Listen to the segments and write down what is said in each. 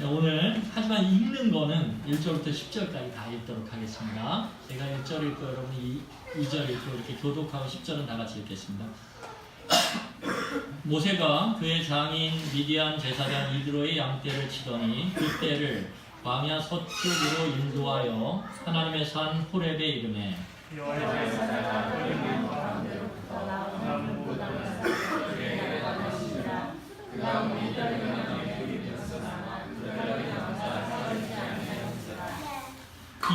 오늘 하지만 읽는 거는 1절부터 10절까지 다 읽도록 하겠습니다. 제가 1절 읽고 여러분이 2절 읽고 이렇게 교독하고 10절은 다 같이 읽겠습니다. 모세가 그의 장인 미디안 제사장 이드로의 양떼를 치더니 그 떼를 광야 서쪽으로 인도하여 하나님의 산 호렙에 이르매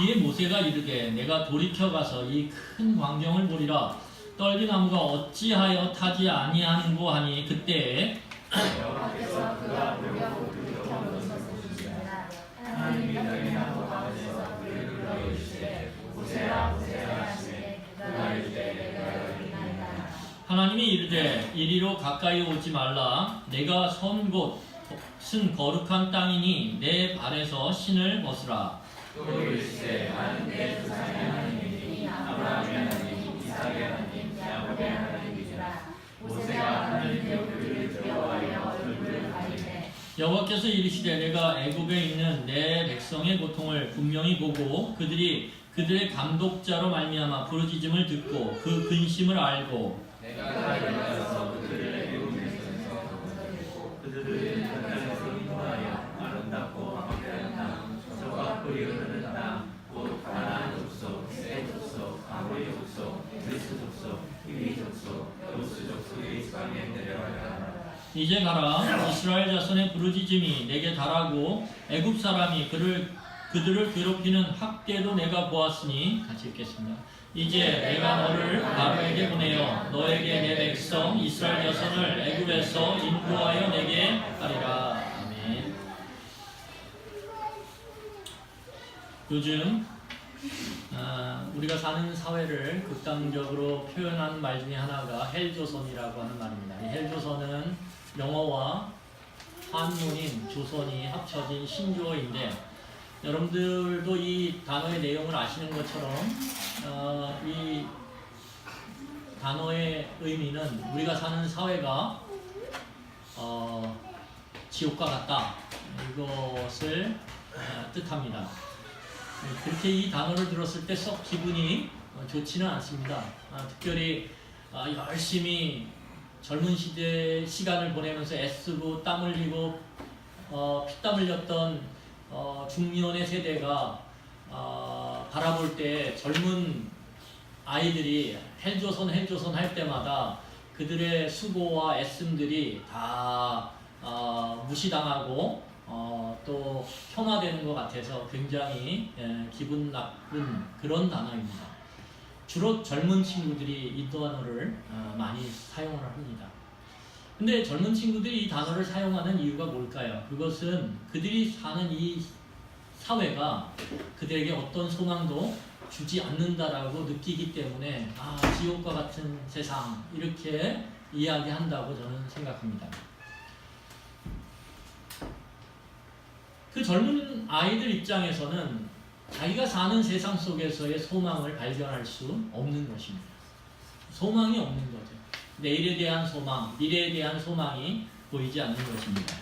이에 모세가 이르되 내가 돌이켜 가서 이 큰 광경을 보리라. 떨기나무가 어찌하여 타지 아니하는고 하니 그때에 하나님이 이르되 이리로 가까이 오지 말라. 내가 선 곳은 거룩한 땅이니 내 발에서 신을 벗으라. 또 이르시되 나는 내 조상의 하나님이니 아브라함의 하나님 이삭의 하나님 야곱의 하나님이시라. 모세가 하나님의 얼굴을 두려워하여 얼굴을 가리되 여호와께서 이르시되 내가 애굽에 있는 내 백성의 고통을 분명히 보고 그들의 감독자로 말미암아 부르짖음을 듣고 그 근심을 알고 내가 달려가서 그들을 애굽에서 거두고 그들을 바다에서 인도하여 아름답고 황폐한 땅 저가 꿀이 흐르는 땅 곧 가나안 족속, 세 족속, 아모리 족속, 그리스 족속, 히위 족속, 여부스 족속의 지방에 내려가라. 이제 가라. 이스라엘 자손의 부르짖음이 내게 달하고 애굽 사람이 그들을 괴롭히는 학대도 내가 보았으니 같이 읽겠습니다. 이제 내가 너를 바로에게 보내어 너에게 내 백성 이스라엘 자손을 애굽에서 인도하여 내게 하리라. 아멘. 요즘 우리가 사는 사회를 극단적으로 표현한 말 중에 하나가 헬조선이라고 하는 말입니다. 이 헬조선은 영어와 한문인 조선이 합쳐진 신조어인데 여러분들도 이 단어의 내용을 아시는 것처럼 이 단어의 의미는 우리가 사는 사회가 지옥과 같다 이것을 뜻합니다. 그렇게 이 단어를 들었을 때 썩 기분이 좋지는 않습니다. 특별히 열심히 젊은 시간을 보내면서 애쓰고 땀 흘리고 피땀 흘렸던 중년의 세대가 바라볼 때 젊은 아이들이 헬조선 할 때마다 그들의 수고와 애씀들이 다 무시당하고 또 폄하되는 것 같아서 굉장히 기분 나쁜 그런 단어입니다. 주로 젊은 친구들이 이 단어를 많이 사용을 합니다. 근데 젊은 친구들이 이 단어를 사용하는 이유가 뭘까요? 그것은 그들이 사는 이 사회가 그들에게 어떤 소망도 주지 않는다라고 느끼기 때문에 지옥과 같은 세상 이렇게 이야기한다고 저는 생각합니다. 그 젊은 아이들 입장에서는 자기가 사는 세상 속에서의 소망을 발견할 수 없는 것입니다. 소망이 없는 거죠. 내일에 대한 소망, 미래에 대한 소망이 보이지 않는 것입니다.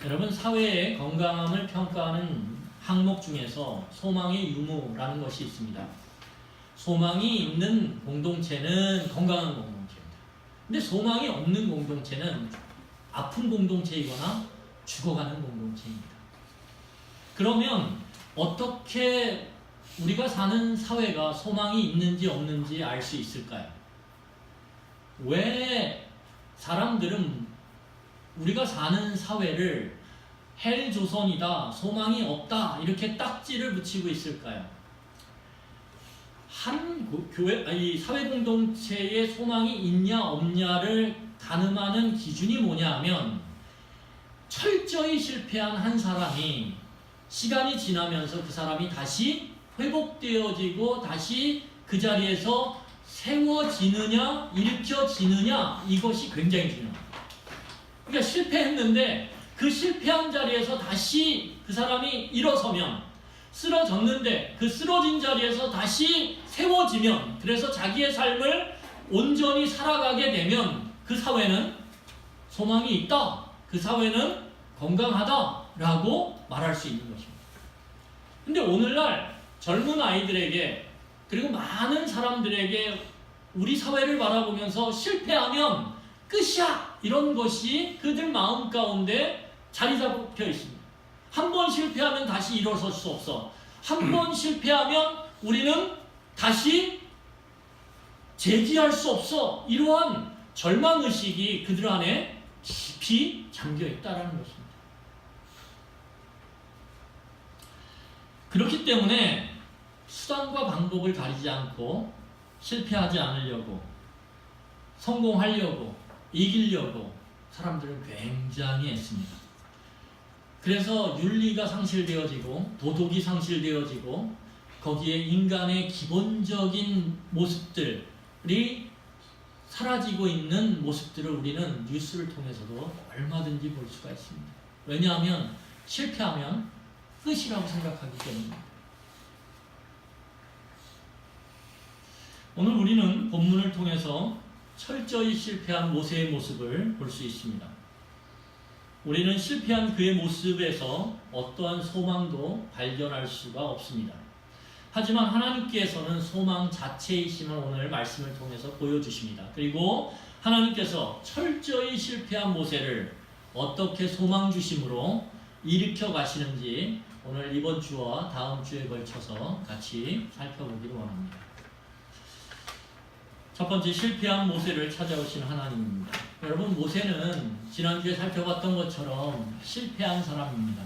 여러분, 사회의 건강함을 평가하는 항목 중에서 소망의 유무라는 것이 있습니다. 소망이 있는 공동체는 건강한 공동체입니다. 근데 소망이 없는 공동체는 아픈 공동체이거나 죽어가는 공동체입니다. 그러면 어떻게 우리가 사는 사회가 소망이 있는지 없는지 알 수 있을까요? 왜 사람들은 우리가 사는 사회를 헬조선이다, 소망이 없다 이렇게 딱지를 붙이고 있을까요? 이 사회 공동체에 소망이 있냐 없냐를 가늠하는 기준이 뭐냐면 철저히 실패한 한 사람이 시간이 지나면서 그 사람이 다시 회복되어지고 다시 그 자리에서 세워지느냐 일으켜지느냐 이것이 굉장히 중요합니다. 그러니까 실패했는데 그 실패한 자리에서 다시 그 사람이 일어서면, 쓰러졌는데 그 쓰러진 자리에서 다시 세워지면, 그래서 자기의 삶을 온전히 살아가게 되면 그 사회는 소망이 있다, 그 사회는 건강하다 라고 말할 수 있는 것입니다. 근데 오늘날 젊은 아이들에게 그리고 많은 사람들에게 우리 사회를 바라보면서 실패하면 끝이야! 이런 것이 그들 마음 가운데 자리 잡혀 있습니다. 한 번 실패하면 다시 일어설 수 없어. 한 번 실패하면 우리는 다시 재기할 수 없어. 이러한 절망의식이 그들 안에 깊이 잠겨 있다는 것입니다. 그렇기 때문에 수단과 방법을 가리지 않고 실패하지 않으려고, 성공하려고, 이기려고 사람들은 굉장히 애씁니다. 그래서 윤리가 상실되어지고 도덕이 상실되어지고 거기에 인간의 기본적인 모습들이 사라지고 있는 모습들을 우리는 뉴스를 통해서도 얼마든지 볼 수가 있습니다. 왜냐하면 실패하면 끝이라고 생각하기 때문입니다. 오늘 우리는 본문을 통해서 철저히 실패한 모세의 모습을 볼 수 있습니다. 우리는 실패한 그의 모습에서 어떠한 소망도 발견할 수가 없습니다. 하지만 하나님께서는 소망 자체이심을 오늘 말씀을 통해서 보여주십니다. 그리고 하나님께서 철저히 실패한 모세를 어떻게 소망 주심으로 일으켜 가시는지 오늘 이번 주와 다음 주에 걸쳐서 같이 살펴보기를 원합니다. 첫 번째, 실패한 모세를 찾아오신 하나님입니다. 여러분, 모세는 지난주에 살펴봤던 것처럼 실패한 사람입니다.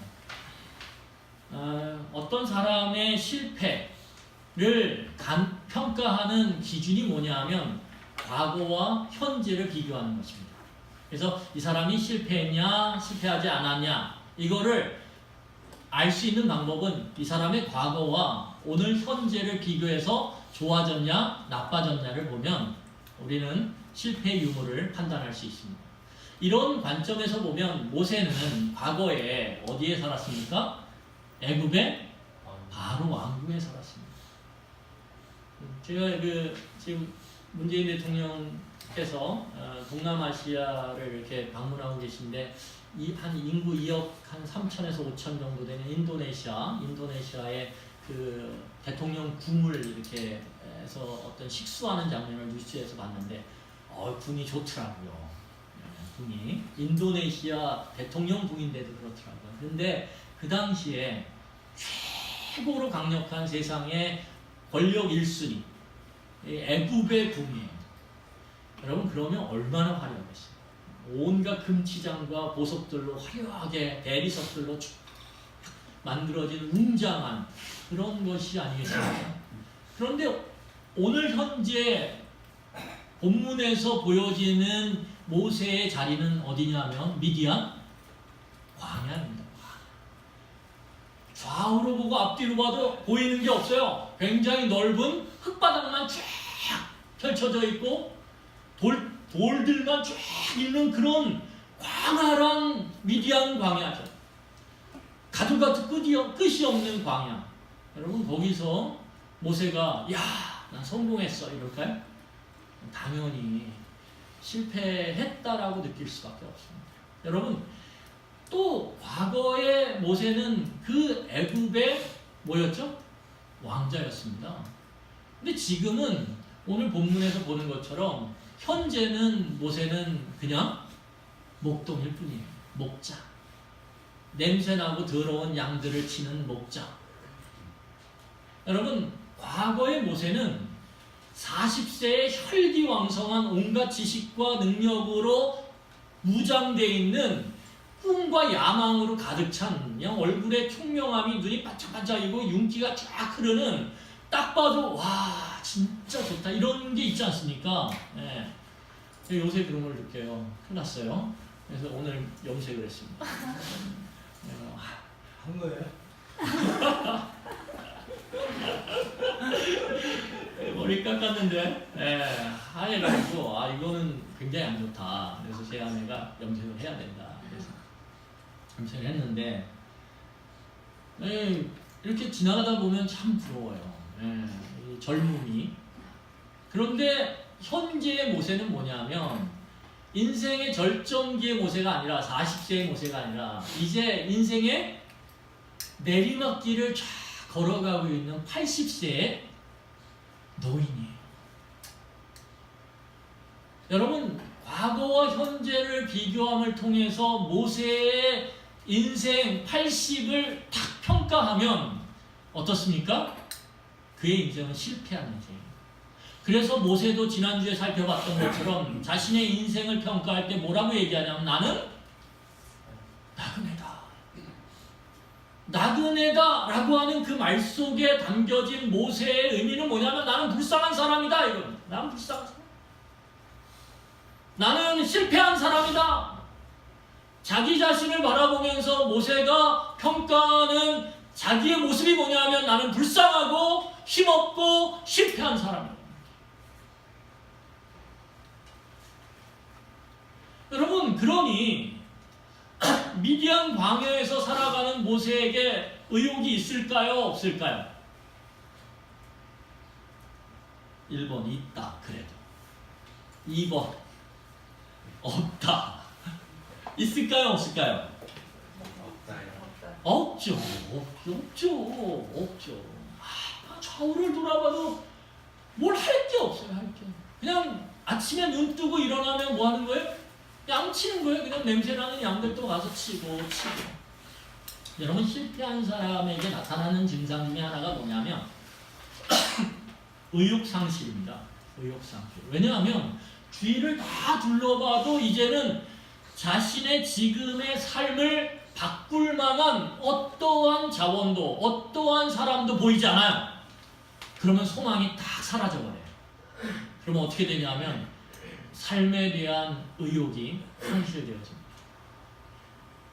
어떤 사람의 실패를 평가하는 기준이 뭐냐 하면 과거와 현재를 비교하는 것입니다. 그래서 이 사람이 실패했냐, 실패하지 않았냐, 이거를 알 수 있는 방법은 이 사람의 과거와 오늘 현재를 비교해서 좋아졌냐, 나빠졌냐를 보면 우리는 실패의 유무를 판단할 수 있습니다. 이런 관점에서 보면 모세는 과거에 어디에 살았습니까? 애굽의 바로 왕궁에 살았습니다. 제가 지금 문재인 대통령께서 동남아시아를 이렇게 방문하고 계신데 한 인구 2억 한 3천에서 5천 정도 되는 인도네시아의 그 대통령 궁을 이렇게 해서 어떤 식수하는 장면을 뉴스에서 봤는데 궁이 좋더라고요. 궁이 인도네시아 대통령 궁인데도 그렇더라고요. 그런데 그 당시에 최고로 강력한 세상의 권력 1순위 애굽의 궁이에요. 여러분, 그러면 얼마나 화려하겠어요. 온갖 금치장과 보석들로 화려하게 대리석들로 쭉 만들어진 웅장한 그런 것이 아니겠습니까? 그런데 오늘 현재 본문에서 보여지는 모세의 자리는 어디냐면 미디안 광야입니다. 좌우로 보고 앞뒤로 봐도 보이는 게 없어요. 굉장히 넓은 흙바닥만 쫙 펼쳐져 있고 돌들만 쫙 있는 그런 광활한 미디안 광야죠. 가두가두 끝이 없는 광야. 여러분, 거기서 모세가 난 성공했어 이럴까요? 당연히 실패했다라고 느낄 수밖에 없습니다. 여러분, 또 과거의 모세는 그 애굽의 뭐였죠? 왕자였습니다. 근데 지금은 오늘 본문에서 보는 것처럼 현재는 모세는 그냥 목동일 뿐이에요. 목자. 냄새나고 더러운 양들을 치는 목자. 여러분, 과거의 모세는 40세에 혈기왕성한 온갖 지식과 능력으로 무장되어 있는 꿈과 야망으로 가득 찬 그냥 얼굴에 총명함이 눈이 반짝반짝이고 윤기가 쫙 흐르는, 딱 봐도 와 진짜 좋다 이런 게 있지 않습니까? 네. 요새 그런 걸 느껴요. 큰일 났어요. 그래서 오늘 염색을 했습니다. 한 거예요? 머리 깎았는데 하얘가지고 이거는 굉장히 안 좋다. 그래서 제 아내가 염색을 해야 된다. 그래서 염색을 했는데 이렇게 지나가다 보면 참 부러워요. 이 젊음이. 그런데 현재의 모세는 뭐냐면 인생의 절정기의 모세가 아니라 40세의 모세가 아니라 이제 인생의 내리막길을 쫙 걸어가고 있는 80세의 노인이에요. 여러분, 과거와 현재를 비교함을 통해서 모세의 인생 80을 탁 평가하면 어떻습니까? 그의 인생은 실패한 인생이에요. 그래서 모세도 지난주에 살펴봤던 것처럼 자신의 인생을 평가할 때 뭐라고 얘기하냐면 나는 나그네다. 나그네다 라고 하는 그 말 속에 담겨진 모세의 의미는 뭐냐면 나는 불쌍한 사람이다. 이건 나는 불쌍한 사람. 나는 실패한 사람이다. 자기 자신을 바라보면서 모세가 평가하는 자기의 모습이 뭐냐면 나는 불쌍하고 힘없고 실패한 사람이다. 여러분, 그러니 미디안 광야에서 살아가는 모세에게 의욕이 있을까요? 없을까요? 1번 있다 그래도. 2번 없다. 있을까요? 없을까요? 없죠. 좌우를 돌아봐도 뭘 할 게 없어요. 할 게. 그냥 아침에 눈 뜨고 일어나면 뭐 하는 거예요? 양 치는 거예요. 그냥 냄새나는 양들도 가서 치고. 여러분, 실패한 사람에게 나타나는 증상 중에 하나가 뭐냐면 의욕상실입니다. 의욕상실. 왜냐하면 주위를 다 둘러봐도 이제는 자신의 지금의 삶을 바꿀 만한 어떠한 자원도 어떠한 사람도 보이지 않아요. 그러면 소망이 딱 사라져버려요. 그러면 어떻게 되냐면 삶에 대한 의욕이 상실되어집니다.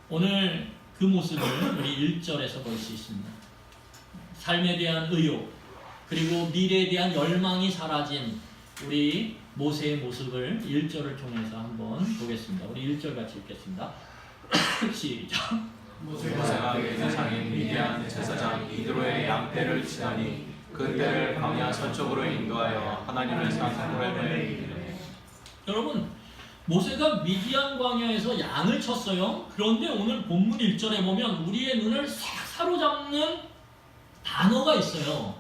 오늘 그 모습을 우리 1절에서 볼 수 있습니다. 삶에 대한 의욕, 그리고 미래에 대한 열망이 사라진 우리 모세의 모습을 1절을 통해서 한번 보겠습니다. 우리 1절 같이 읽겠습니다. 시작. 모세가 그 장인 미디안 제사장 이드로의 양떼를 치다니 그 떼를 광야 서쪽으로 인도하여 하나님의 산 호렙에 이르매. 여러분, 모세가 미디안 광야에서 양을 쳤어요. 그런데 오늘 본문 1절에 보면 우리의 눈을 싹 사로잡는 단어가 있어요.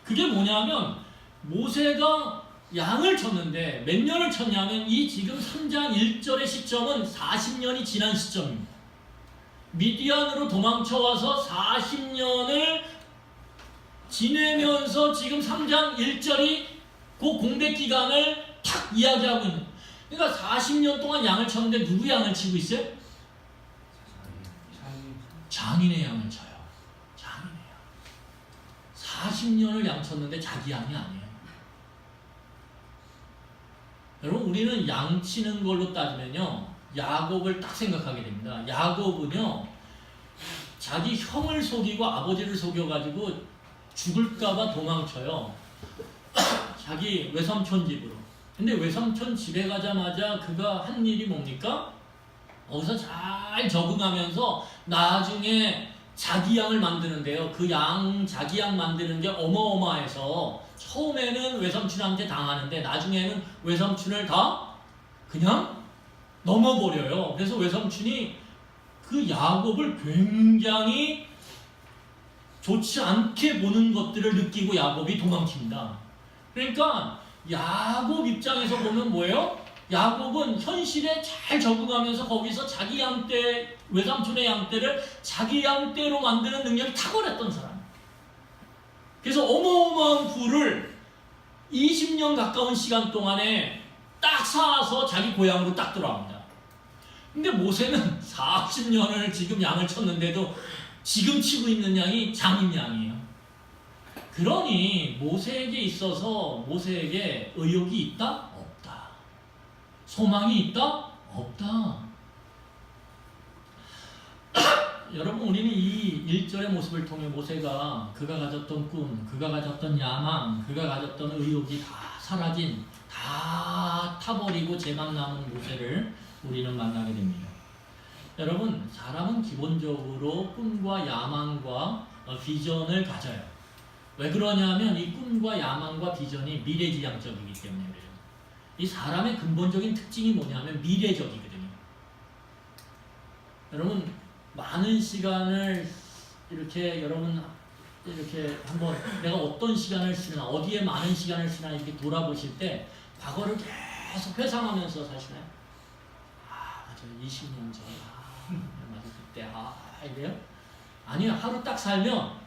그게 뭐냐면 모세가 양을 쳤는데 몇 년을 쳤냐면 이 지금 3장 1절의 시점은 40년이 지난 시점입니다. 미디안으로 도망쳐와서 40년을 지내면서 지금 3장 1절이 그 공백 기간을 탁 이야기하고 있는. 그러니까 40년 동안 양을 쳤는데 누구 양을 치고 있어요? 장인의 양을 쳐요. 장인의 양. 40년을 양 쳤는데 자기 양이 아니에요. 여러분, 우리는 양 치는 걸로 따지면요, 야곱을 딱 생각하게 됩니다. 야곱은요, 자기 형을 속이고 아버지를 속여가지고 죽을까봐 도망쳐요. 자기 외삼촌 집으로. 근데 외삼촌 집에 가자마자 그가 한 일이 뭡니까? 거기서 잘 적응하면서 나중에 자기 양을 만드는데요. 그 양, 자기 양 만드는 게 어마어마해서 처음에는 외삼촌한테 당하는데 나중에는 외삼촌을 다 그냥 넘어버려요. 그래서 외삼촌이 그 야곱을 굉장히 좋지 않게 보는 것들을 느끼고 야곱이 도망칩니다. 그러니까 야곱 입장에서 보면 뭐예요? 야곱은 현실에 잘 적응하면서 거기서 자기 양떼, 외삼촌의 양떼를 자기 양떼로 만드는 능력이 탁월했던 사람. 그래서 어마어마한 부를 20년 가까운 시간 동안에 딱 쌓아서 자기 고향으로 딱 돌아옵니다. 근데 모세는 40년을 지금 양을 쳤는데도 지금 치고 있는 양이 장인 양이에요. 그러니 모세에게 있어서 모세에게 의욕이 있다? 없다. 소망이 있다? 없다. 여러분, 우리는 이 1절의 모습을 통해 모세가 그가 가졌던 꿈, 그가 가졌던 야망, 그가 가졌던 의욕이 다 사라진, 다 타버리고 제만 남은 모세를 우리는 만나게 됩니다. 여러분, 사람은 기본적으로 꿈과 야망과 비전을 가져요. 왜 그러냐면 이 꿈과 야망과 비전이 미래지향적이기 때문에 그래요. 이 사람의 근본적인 특징이 뭐냐면 미래적이거든요. 여러분 많은 시간을 이렇게 여러분 이렇게 한번 내가 어떤 시간을 쓰나 어디에 많은 시간을 쓰나 이렇게 돌아보실 때 과거를 계속 회상하면서 사시나요? 아 맞아 20년 전 맞아 그때 이래요? 아니요 하루 딱 살면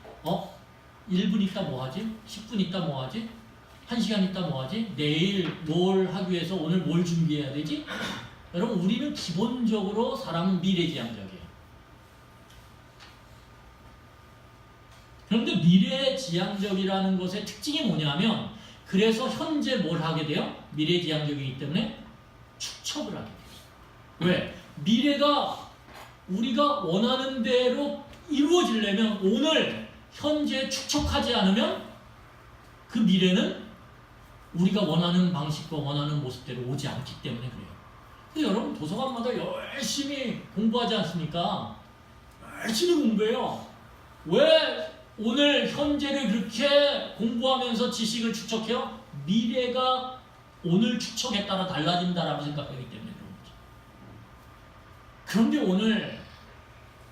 1분 있다 뭐하지? 10분 있다 뭐하지? 1시간 있다 뭐하지? 내일 뭘 하기 위해서 오늘 뭘 준비해야 되지? 여러분 우리는 기본적으로 사람은 미래지향적이에요. 그런데 미래지향적이라는 것의 특징이 뭐냐면 그래서 현재 뭘 하게 돼요? 미래지향적이기 때문에 축척을 하게 돼요. 왜? 미래가 우리가 원하는 대로 이루어지려면 오늘 현재 축척하지 않으면 그 미래는 우리가 원하는 방식과 원하는 모습대로 오지 않기 때문에 그래요. 그래서 여러분 도서관마다 열심히 공부하지 않습니까? 열심히 공부해요. 왜 오늘 현재를 그렇게 공부하면서 지식을 축척해요? 미래가 오늘 축척에 따라 달라진다라고 생각하기 때문에 그런 거죠. 그런데 오늘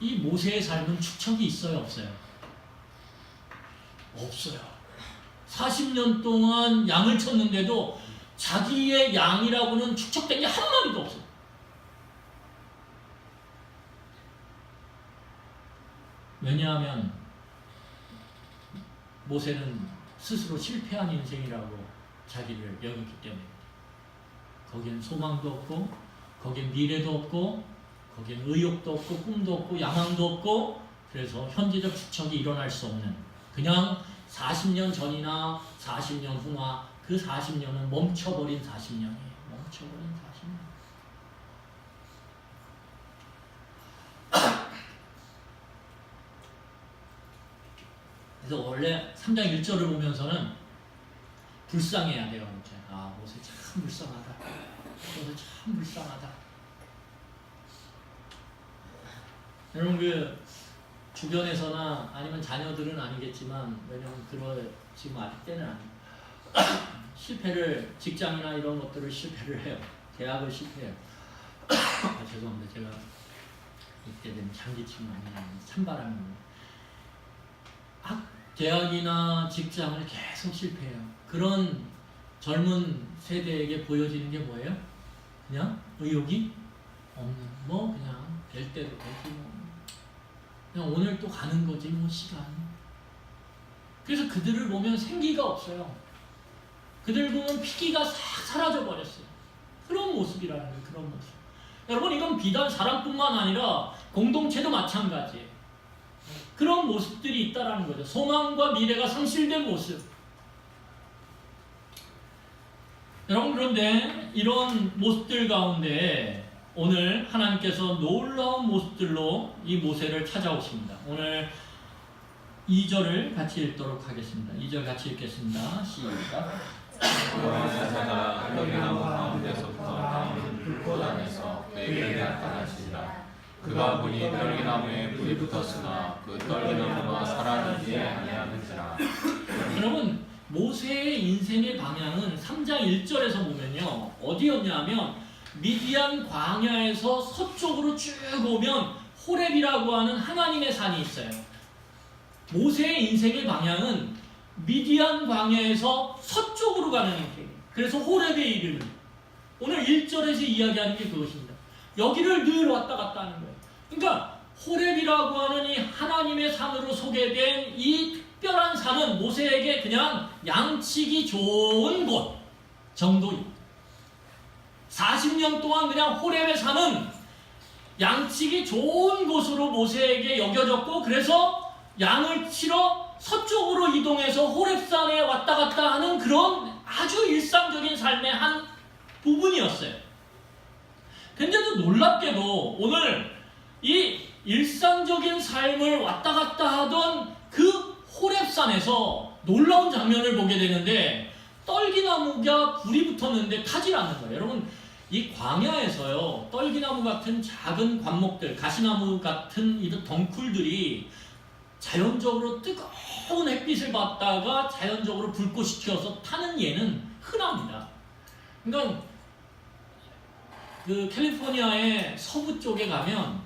이 모세의 삶은 축척이 있어요? 없어요? 없어요. 40년 동안 양을 쳤는데도 자기의 양이라고는 축척된 게 한 마리도 없어요. 왜냐하면 모세는 스스로 실패한 인생이라고 자기를 여겼기 때문에 거기엔 소망도 없고 거기엔 미래도 없고 거기엔 의욕도 없고 꿈도 없고 야망도 없고 그래서 현재적 축척이 일어날 수 없는 그냥 40년 전이나 40년 후나 그 40년은 멈춰버린 40년이에요. 멈춰버린 40년. 그래서 원래 3장 1절을 보면서는 불쌍해야 돼요. 모세 참 불쌍하다. 모세 참 불쌍하다. 여러분 그 주변에서나 아니면 자녀들은 아니겠지만 왜냐면 지금 아직 때는 아니에요. 실패를 직장이나 이런 것들을 실패를 해요. 대학을 실패해요. 죄송합니다. 제가 이때 되면 장기침 많이 나는 찬바람입니다. 대학이나 직장을 계속 실패해요. 그런 젊은 세대에게 보여지는 게 뭐예요? 그냥 의욕이 없는 그냥 될 대로 되지 그냥 오늘 또 가는 거지 시간. 그래서 그들을 보면 생기가 없어요. 그들을 보면 피기가 싹 사라져 버렸어요. 그런 모습이라는 거예요. 그런 모습. 여러분 이건 비단 사람뿐만 아니라 공동체도 마찬가지예요. 그런 모습들이 있다라는 거죠. 소망과 미래가 상실된 모습. 여러분 그런데 이런 모습들 가운데 오늘 하나님께서 놀라운 모습들로 이 모세를 찾아오십니다. 오늘 2절을 같이 읽도록 하겠습니다. 2절 같이 읽겠습니다. 시작. 여호와 사자가 떨기나무 가운데서부터 나오는 불꽃 안에서 내게 나타나시니라. 그가 보니 떨기나무에 불이 붙었으나 그 떨기나무가 사라지지 아니하는지라. 여러분 모세의 인생의 방향은 3장 1절에서 보면요 어디였냐면 미디안 광야에서 서쪽으로 쭉 오면 호렙이라고 하는 하나님의 산이 있어요. 모세의 인생의 방향은 미디안 광야에서 서쪽으로 가는 인생이에요. 그래서 호렙의 이름은 오늘 1절에서 이야기하는 게 그것입니다. 여기를 늘 왔다 갔다 하는 거예요. 그러니까 호렙이라고 하는 이 하나님의 산으로 소개된 이 특별한 산은 모세에게 그냥 양치기 좋은 곳 정도입니다. 40년 동안 그냥 호렙의 산은 양치기 좋은 곳으로 모세에게 여겨졌고 그래서 양을 치러 서쪽으로 이동해서 호렙산에 왔다 갔다 하는 그런 아주 일상적인 삶의 한 부분이었어요. 근데도 놀랍게도 오늘 이 일상적인 삶을 왔다 갔다 하던 그 호렙산에서 놀라운 장면을 보게 되는데 떨기나무가 불이 붙었는데 타질 않는 거예요. 여러분 이 광야에서요 떨기나무 같은 작은 관목들 가시나무 같은 이런 덩쿨들이 자연적으로 뜨거운 햇빛을 받다가 자연적으로 불꽃이 튀어서 타는 예는 흔합니다. 그러니까 그 캘리포니아의 서부 쪽에 가면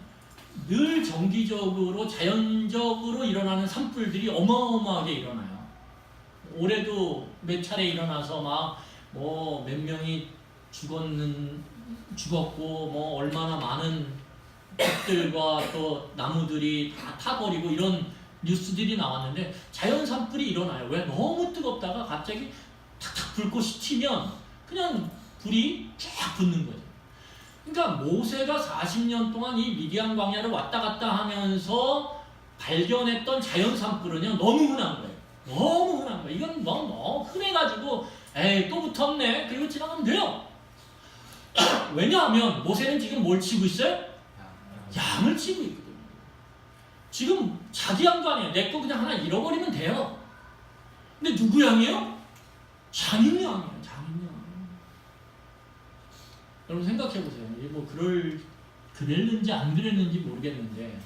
늘 정기적으로 자연적으로 일어나는 산불들이 어마어마하게 일어나요. 올해도 몇 차례 일어나서 막 뭐 몇 명이 죽었고 뭐 얼마나 많은 꽃들과 또 나무들이 다 타버리고 이런 뉴스들이 나왔는데 자연 산불이 일어나요. 왜? 너무 뜨겁다가 갑자기 탁탁 불꽃이 튀면 그냥 불이 쫙 붙는 거죠. 그러니까 모세가 40년 동안 이 미디안 광야를 왔다 갔다 하면서 발견했던 자연 산불은요 너무 흔한 거예요. 너무 흔한 거예요. 이건 너무 흔해가지고 에이 또 붙었네. 그리고 지나가면 돼요. 왜냐하면 모세는 지금 뭘 치고 있어요? 양을 치고 있거든요. 지금 자기 양도 아니에요. 내 거 그냥 하나 잃어버리면 돼요. 근데 누구 양이에요? 장인 양이에요. 장인 양. 여러분 생각해보세요. 뭐 그랬는지 안 그랬는지 모르겠는데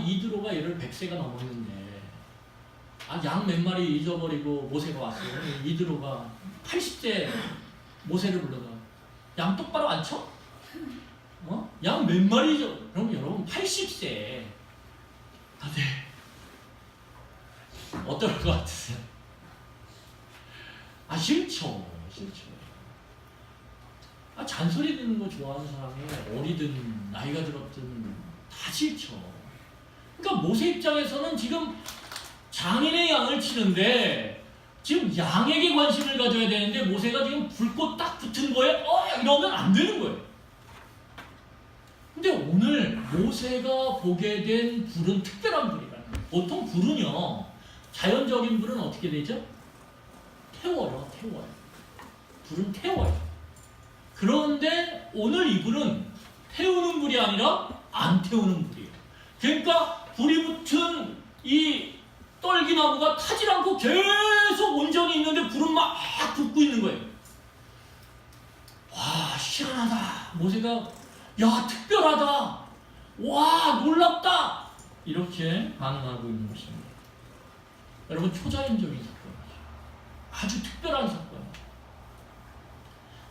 이드로가 얘를 100세가 넘었는데 양 몇 마리 잊어버리고 모세가 왔어요. 이드로가 80세 모세를 불러서 양 똑바로 안 쳐? 양 몇 마리죠? 그럼 여러분 80세 다들 어떨 것 같으세요? 싫죠. 잔소리 듣는 거 좋아하는 사람이 어리든 나이가 들었든 다 싫죠. 그러니까 모세 입장에서는 지금 장인의 양을 치는데 지금 양에게 관심을 가져야 되는데 모세가 지금 불꽃 딱 붙은 거에 이러면 안 되는 거예요. 근데 오늘 모세가 보게 된 불은 특별한 불이라는 거예요. 보통 불은요 자연적인 불은 어떻게 되죠? 태워요. 불은 태워요. 그런데 오늘 이 불은 태우는 불이 아니라 안 태우는 불이에요. 그러니까 불이 붙은 이 떨기나무가 타질 않고 계속 온전히 있는데 불은 막 붙고 있는 거예요. 와, 희한하다. 모세가 야, 특별하다. 와, 놀랍다. 이렇게 반응하고 있는 것입니다. 여러분, 초자연적인 사건이죠. 아주 특별한 사건.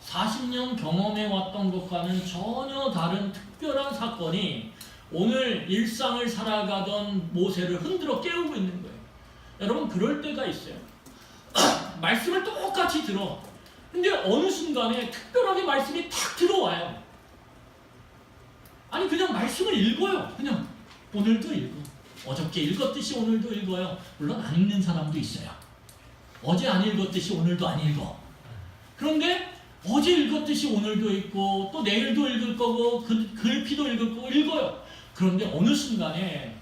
40년 경험해왔던 것과는 전혀 다른 특별한 사건이 오늘 일상을 살아가던 모세를 흔들어 깨우고 있는 거예요. 여러분 그럴 때가 있어요. 말씀을 똑같이 들어. 근데 어느 순간에 특별하게 말씀이 탁 들어와요. 그냥 말씀을 읽어요. 그냥 오늘도 읽어. 어저께 읽었듯이 오늘도 읽어요. 물론 안 읽는 사람도 있어요. 어제 안 읽었듯이 오늘도 안 읽어. 그런데 어제 읽었듯이 오늘도 읽고 또 내일도 읽을 거고 글피도 읽을 거고 읽어요. 그런데 어느 순간에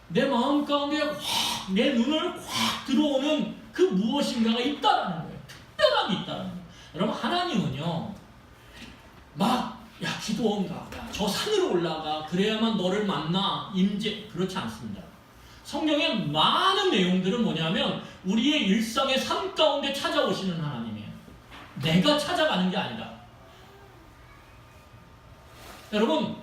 내 마음 가운데 확 내 눈을 확 들어오는 그 무엇인가가 있다라는 거예요. 특별함이 있다라는 거예요. 여러분 하나님은요 기도원가 저 산으로 올라가 그래야만 너를 만나 임재 그렇지 않습니다. 성경의 많은 내용들은 뭐냐면 우리의 일상의 삶 가운데 찾아오시는 하나님이에요. 내가 찾아가는 게 아니라. 여러분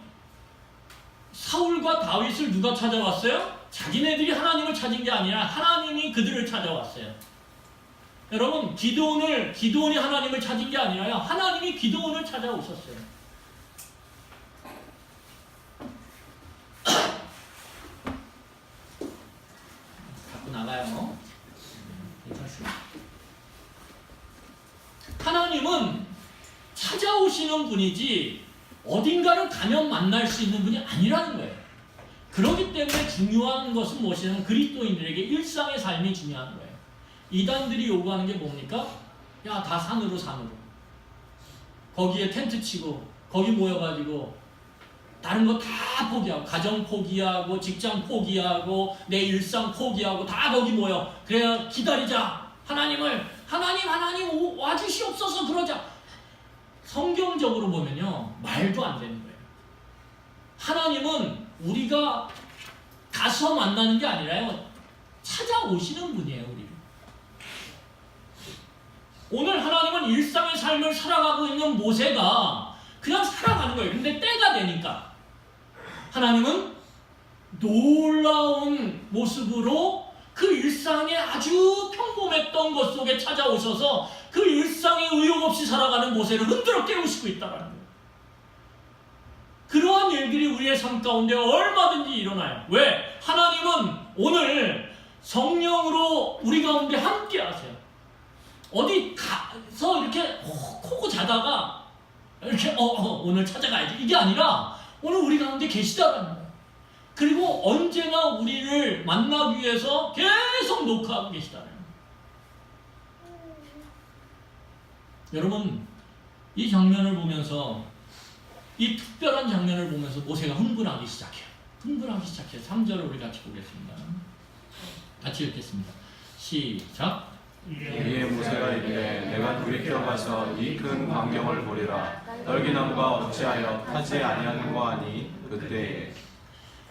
사울과 다윗을 누가 찾아왔어요? 자기네들이 하나님을 찾은 게 아니라 하나님이 그들을 찾아왔어요. 여러분 기드온이 하나님을 찾은 게 아니라요. 하나님이 기드온을 찾아오셨어요. 갖고 나가요. 괜찮습니다. 하나님은 찾아오시는 분이지 어딘가를 가면 만날 수 있는 분이 아니라는 거예요. 그렇기 때문에 중요한 것은 무엇이냐면 그리스도인들에게 일상의 삶이 중요한 거예요. 이단들이 요구하는 게 뭡니까? 다 산으로. 거기에 텐트 치고 거기 모여가지고 다른 거 다 포기하고 가정 포기하고 직장 포기하고 내 일상 포기하고 다 거기 모여. 그래야 기다리자. 하나님 와주시옵소서 그러자. 성경적으로 보면요 말도 안 되는 거예요. 하나님은 우리가 가서 만나는 게 아니라요 찾아오시는 분이에요. 우리를. 오늘 하나님은 일상의 삶을 살아가고 있는 모세가 그냥 살아가는 거예요. 근데 때가 되니까 하나님은 놀라운 모습으로 그 일상에 아주 평범했던 것 속에 찾아오셔서 그 일상 일상에 의욕 없이 살아가는 모세를 흔들어 깨우시고 있다는 거예요. 그러한 일들이 우리의 삶 가운데 얼마든지 일어나요. 왜? 하나님은 오늘 성령으로 우리 가운데 함께 하세요. 어디 가서 이렇게 코고 자다가 이렇게 오늘 찾아가야지 이게 아니라 오늘 우리 가운데 계시다라는 거예요. 그리고 언제나 우리를 만나기 위해서 계속 녹화하고 계시다는 거예요. 여러분, 이 장면을 보면서, 이 특별한 장면을 보면서 모세가 흥분하기 시작해요. 3절을 우리 같이 보겠습니다. 같이 읽겠습니다. 시작. 이에 모세가 이르되 내가 돌이켜 가서 이 큰 광경을 보리라. 떨기나무가 어찌하여 타지 아니하는가 하니 그때에.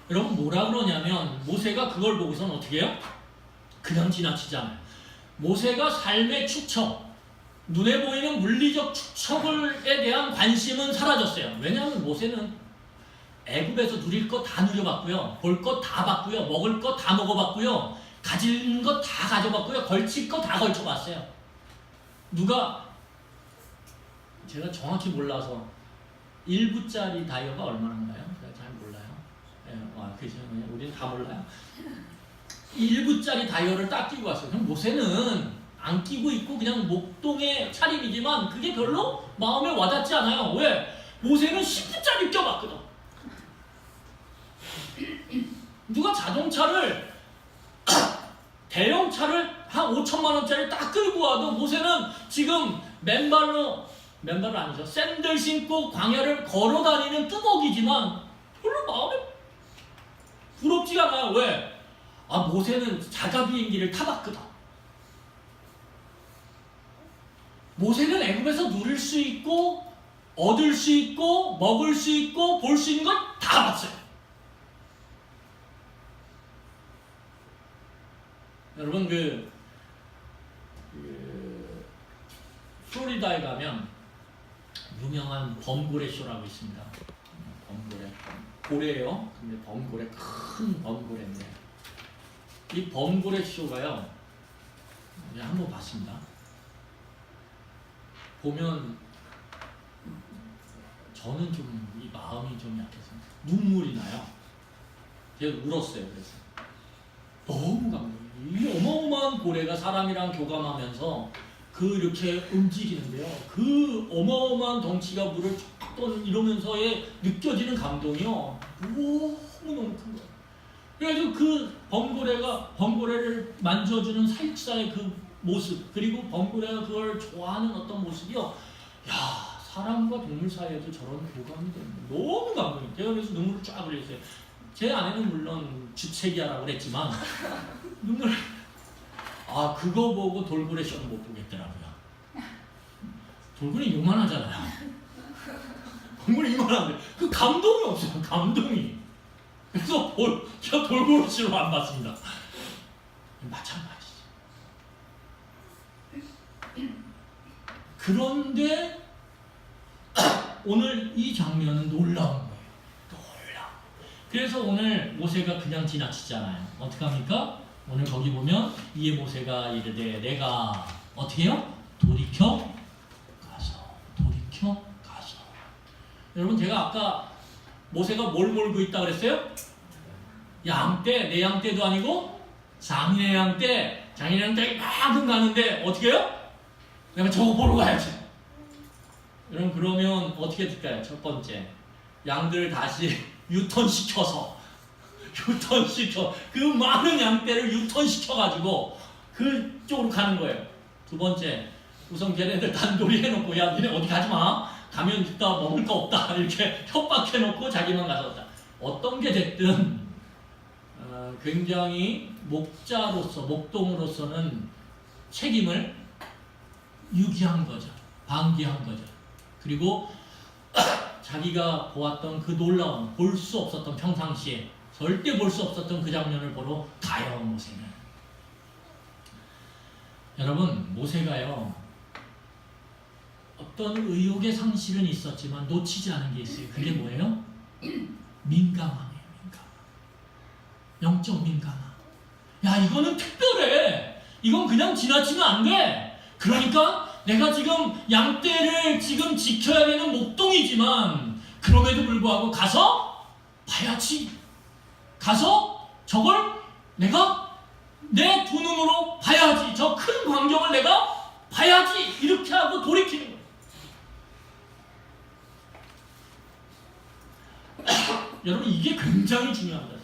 여러분, 뭐라 그러냐면 모세가 그걸 보고서는 어떻게 해요? 그냥 지나치잖아요. 모세가 삶의 축척, 눈에 보이는 물리적 축척에 대한 관심은 사라졌어요. 왜냐하면 모세는 애굽에서 누릴 것 다 누려봤고요. 볼 것 다 봤고요. 먹을 것 다 먹어봤고요. 가진 것 다 가져봤고요. 걸칠 것 다 걸쳐봤어요. 제가 정확히 몰라서 1부짜리 다이어가 얼마나인가요? 제가 잘 몰라요. 그죠? 우리는 다 몰라요. 1부짜리 다이어를 딱 끼고 왔어요. 그럼 모세는 안 끼고 있고 그냥 목동의 차림이지만 그게 별로 마음에 와닿지 않아요. 왜? 모세는 10부짜리 껴봤거든. 누가 자동차를 대형차를 한 5천만 원짜리 딱 끌고 와도 모세는 지금 맨발은 아니죠. 샌들 신고 광야를 걸어 다니는 뚜벅이지만 별로 마음에 부럽지가 않아요. 왜? 모세는 자가 비행기를 타봤거든. 모세는 애굽에서 누릴 수 있고 얻을 수 있고 먹을 수 있고 볼 수 있는 걸 다 봤어요. 여러분 플로리다에 가면 유명한 범고래 쇼라고 있습니다. 범고래, 고래예요. 근데 범고래, 큰 범고래인데 이 범고래 쇼가요. 한번 봤습니다. 보면 저는 좀 이 마음이 좀 약해서 눈물이 나요. 제가 울었어요. 그래서 너무 감동이에요. 이 어마어마한 고래가 사람이랑 교감하면서 이렇게 움직이는데요. 그 어마어마한 덩치가 물을 쫙 이러면서의 느껴지는 감동이요. 너무너무 큰 거예요. 그래가지고 그 범고래를 만져주는 사육사의 그 모습, 그리고 범고래가 그걸 좋아하는 어떤 모습이요. 사람과 동물 사이에도 저런 교감이 되는 거예요. 너무 감동이에요. 제가 그래서 눈물을 쫙 흘렸어요. 제 아내는 물론 주책이야라고 그랬지만 눈물. 그거 보고 돌고래 쇼는 못 보겠더라고요. 돌고래 요만하잖아요. 돌고래 이만한데 그 감동이 없어요. 감동이. 그래서 제가 돌고래 쇼를 안 봤습니다. 마찬가지죠. 그런데 오늘 이 장면은 놀라운 거예요. 그래서 오늘 모세가 그냥 지나치잖아요. 어떡합니까? 오늘 거기 보면 이에 모세가 이르되 내가 어떻게 해요? 돌이켜 가서. 여러분, 제가 아까 모세가 뭘 몰고 있다 그랬어요? 양떼, 내 양떼도 아니고 장인의 양떼, 이만큼 가는데 어떻게 해요? 내가 저거 보러 가야지. 여러분, 그러면 어떻게 될까요? 첫 번째, 양들을 다시 유턴시켜 그 많은 양떼를 유턴시켜가지고 그쪽으로 가는 거예요. 두 번째, 우선 걔네들 단돌이 해놓고 야 니네 어디 가지마, 가면 이따 먹을 거 없다 이렇게 협박해놓고 자기만 가서 왔다. 어떤 게 됐든 굉장히 목동으로서는 책임을 유기한 거죠. 방기한 거죠. 그리고 자기가 보았던 그 놀라운, 볼 수 없었던, 평상시에 절대 볼 수 없었던 그 장면을 보러 가요. 모세는. 여러분, 모세가요 어떤 의욕의 상실은 있었지만 놓치지 않은 게 있어요. 그게 뭐예요? 민감함이에요. 영적 민감함. 이거는 특별해. 이건 그냥 지나치면 안 돼. 그러니까 내가 지금 양떼를 지금 지켜야 되는 목동이지만 그럼에도 불구하고 가서 봐야지. 가서 저걸 내가 내 두 눈으로 봐야지. 저 큰 광경을 내가 봐야지. 이렇게 하고 돌이키는 거예요. 여러분, 이게 굉장히 중요합니다.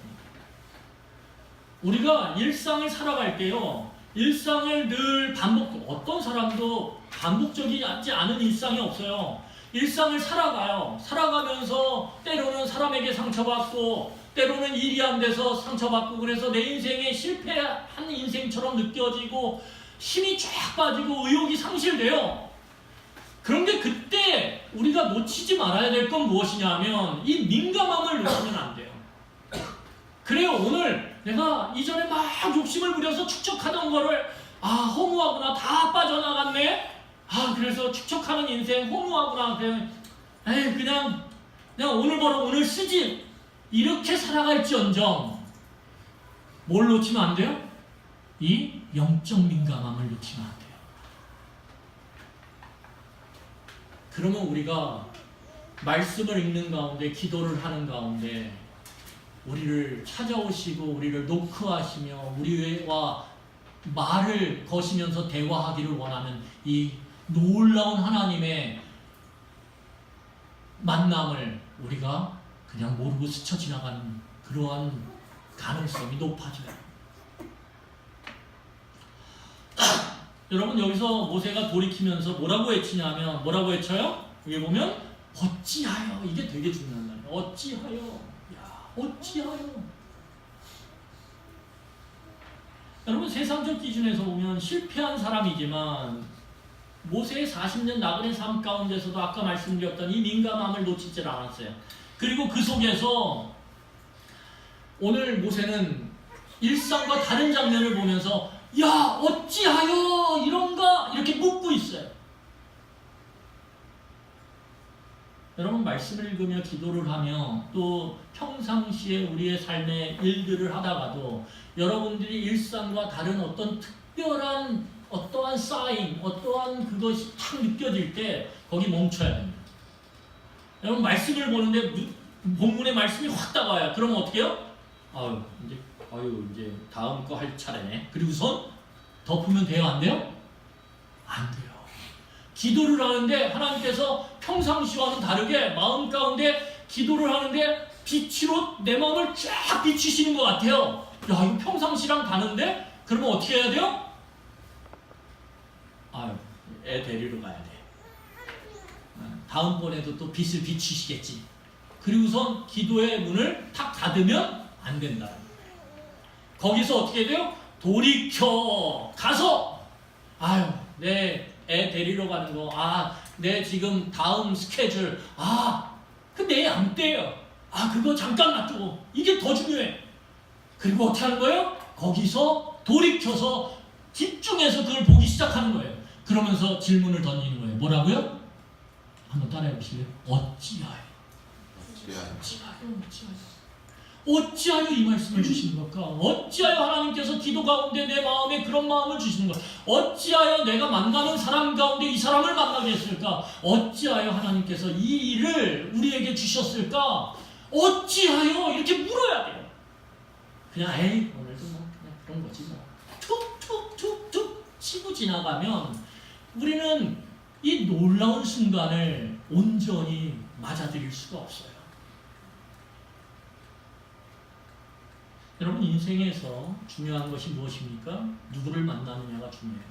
우리가 일상을 살아갈 때요, 일상을 늘 어떤 사람도 반복적이지 않은 일상이 없어요. 일상을 살아가요. 살아가면서 때로는 사람에게 상처받고, 때로는 일이 안 돼서 상처받고, 그래서 내 인생에 실패한 인생처럼 느껴지고, 힘이 쫙 빠지고, 의욕이 상실돼요. 그런데 그때 우리가 놓치지 말아야 될 건 무엇이냐면, 이 민감함을 놓치면 안 돼요. 그래요, 오늘 내가 이전에 막 욕심을 부려서 축적하던 거를 허무하구나, 다 빠져나갔네. 그래서 축적하는 인생 허무하구나, 그냥 오늘 벌어 오늘 쓰지, 이렇게 살아갈지언정 뭘 놓치면 안 돼요? 이 영적 민감함을 놓치면 안 돼요. 그러면 우리가 말씀을 읽는 가운데, 기도를 하는 가운데 우리를 찾아오시고 우리를 노크하시며 우리와 말을 거시면서 대화하기를 원하는 이 놀라운 하나님의 만남을 우리가 그냥 모르고 스쳐 지나가는 그러한 가능성이 높아져요. 여러분, 여기서 모세가 돌이키면서 뭐라고 외치냐면, 뭐라고 외쳐요? 여기 보면 어찌하여, 이게 되게 중요한 말이에요. 어찌하여. 어찌하여. 여러분, 세상적 기준에서 보면 실패한 사람이지만 모세의 40년 나그네 삶 가운데서도 아까 말씀드렸던 이 민감함을 놓치질 않았어요. 그리고 그 속에서 오늘 모세는 일상과 다른 장면을 보면서 야, 어찌하여 이런가? 이렇게 묻고 있어요. 여러분, 말씀을 읽으며 기도를 하며 또 평상시에 우리의 삶의 일들을 하다가도 여러분들이 일상과 다른 어떤 특별한 어떠한 사인, 어떠한 그것이 탁 느껴질 때 거기 멈춰야 됩니다. 여러분, 말씀을 보는데 본문의 말씀이 확 다가와요. 그러면 어떻게 해요? 이제 다음 거 할 차례네. 그리고선 덮으면 돼요? 안 돼요? 안 돼요. 기도를 하는데 하나님께서 평상시와는 다르게 마음 가운데 기도를 하는데 빛으로 내 마음을 쫙 비추시는 것 같아요. 야, 이거 평상시랑 다른데? 그러면 어떻게 해야 돼요? 애 데리러 가야 돼. 다음번에도 또 빛을 비추시겠지. 그리고선 기도의 문을 탁 닫으면 안 된다. 거기서 어떻게 돼요? 돌이켜 가서 내 애 데리러 가는 거, 내 지금 다음 스케줄, 그 내 양떼요. 그거 잠깐 놔두고, 이게 더 중요해. 그리고 어떻게 하는 거예요? 거기서 돌이켜서 집중해서 그걸 보기 시작하는 거예요. 그러면서 질문을 던지는 거예요. 뭐라고요? 한번 따라해 보실래요? 어찌하여? 어찌하여 이 말씀을 주시는 걸까? 어찌하여 하나님께서 기도 가운데 내 마음에 그런 마음을 주시는 걸? 어찌하여 내가 만나는 사람 가운데 이 사람을 만나게 했을까? 어찌하여 하나님께서 이 일을 우리에게 주셨을까? 어찌하여? 이렇게 물어야 돼요. 그냥 오늘도 그냥 그런 거지 뭐. 툭툭툭툭 치고 지나가면 우리는 이 놀라운 순간을 온전히 맞아들일 수가 없어요. 여러분, 인생에서 중요한 것이 무엇입니까? 누구를 만나느냐가 중요해요.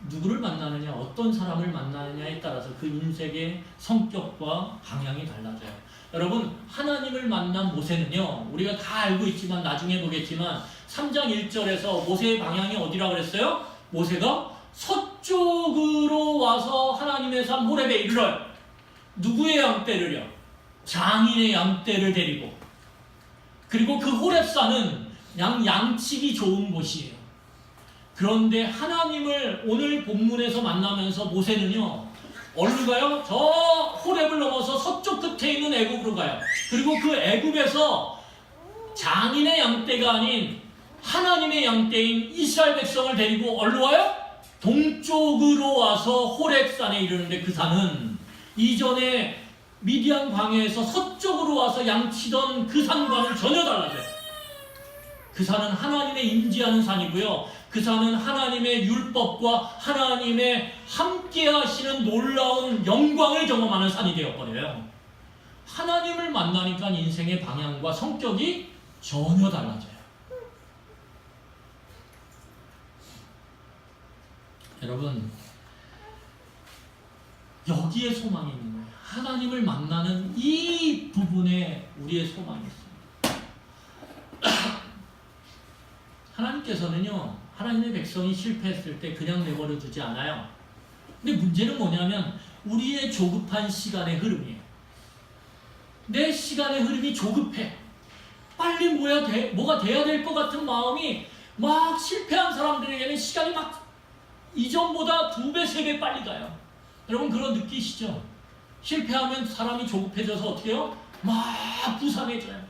누구를 만나느냐, 어떤 사람을 만나느냐에 따라서 그 인생의 성격과 방향이 달라져요. 여러분, 하나님을 만난 모세는요, 우리가 다 알고 있지만 나중에 보겠지만 3장 1절에서 모세의 방향이 어디라고 그랬어요? 모세가 서쪽으로 와서 하나님의 산 호렙에 이르러요. 누구의 양떼를요? 장인의 양떼를 데리고. 그리고 그 호렙산은 양치기 좋은 곳이에요. 그런데 하나님을 오늘 본문에서 만나면서 모세는요, 어디로 가요? 저 호렙을 넘어서 서쪽 끝에 있는 애굽으로 가요. 그리고 그 애굽에서 장인의 양떼가 아닌 하나님의 양떼인 이스라엘 백성을 데리고 어디로 와요? 동쪽으로 와서 호렙산에 이르는데 그 산은 이전에 미디안 광야에서 서쪽으로 와서 양치던 그 산과는 전혀 달라져요. 그 산은 하나님의 임재하는 산이고요. 그 산은 하나님의 율법과 하나님의 함께 하시는 놀라운 영광을 경험하는 산이 되어버려요. 하나님을 만나니까 인생의 방향과 성격이 전혀 달라져요. 여러분, 여기에 소망이 있는 거예요. 하나님을 만나는 이 부분에 우리의 소망이 있습니다. 하나님께서는요, 하나님의 백성이 실패했을 때 그냥 내버려 두지 않아요. 근데 문제는 뭐냐면 우리의 조급한 시간의 흐름이에요. 내 시간의 흐름이 조급해. 빨리 뭐가 돼야 될 것 같은 마음이 막 실패한 사람들에게는 시간이 막 이전보다 2배, 3배 빨리 가요. 여러분 그런 느끼시죠? 실패하면 사람이 조급해져서 어떻게 해요? 막 부산해져요.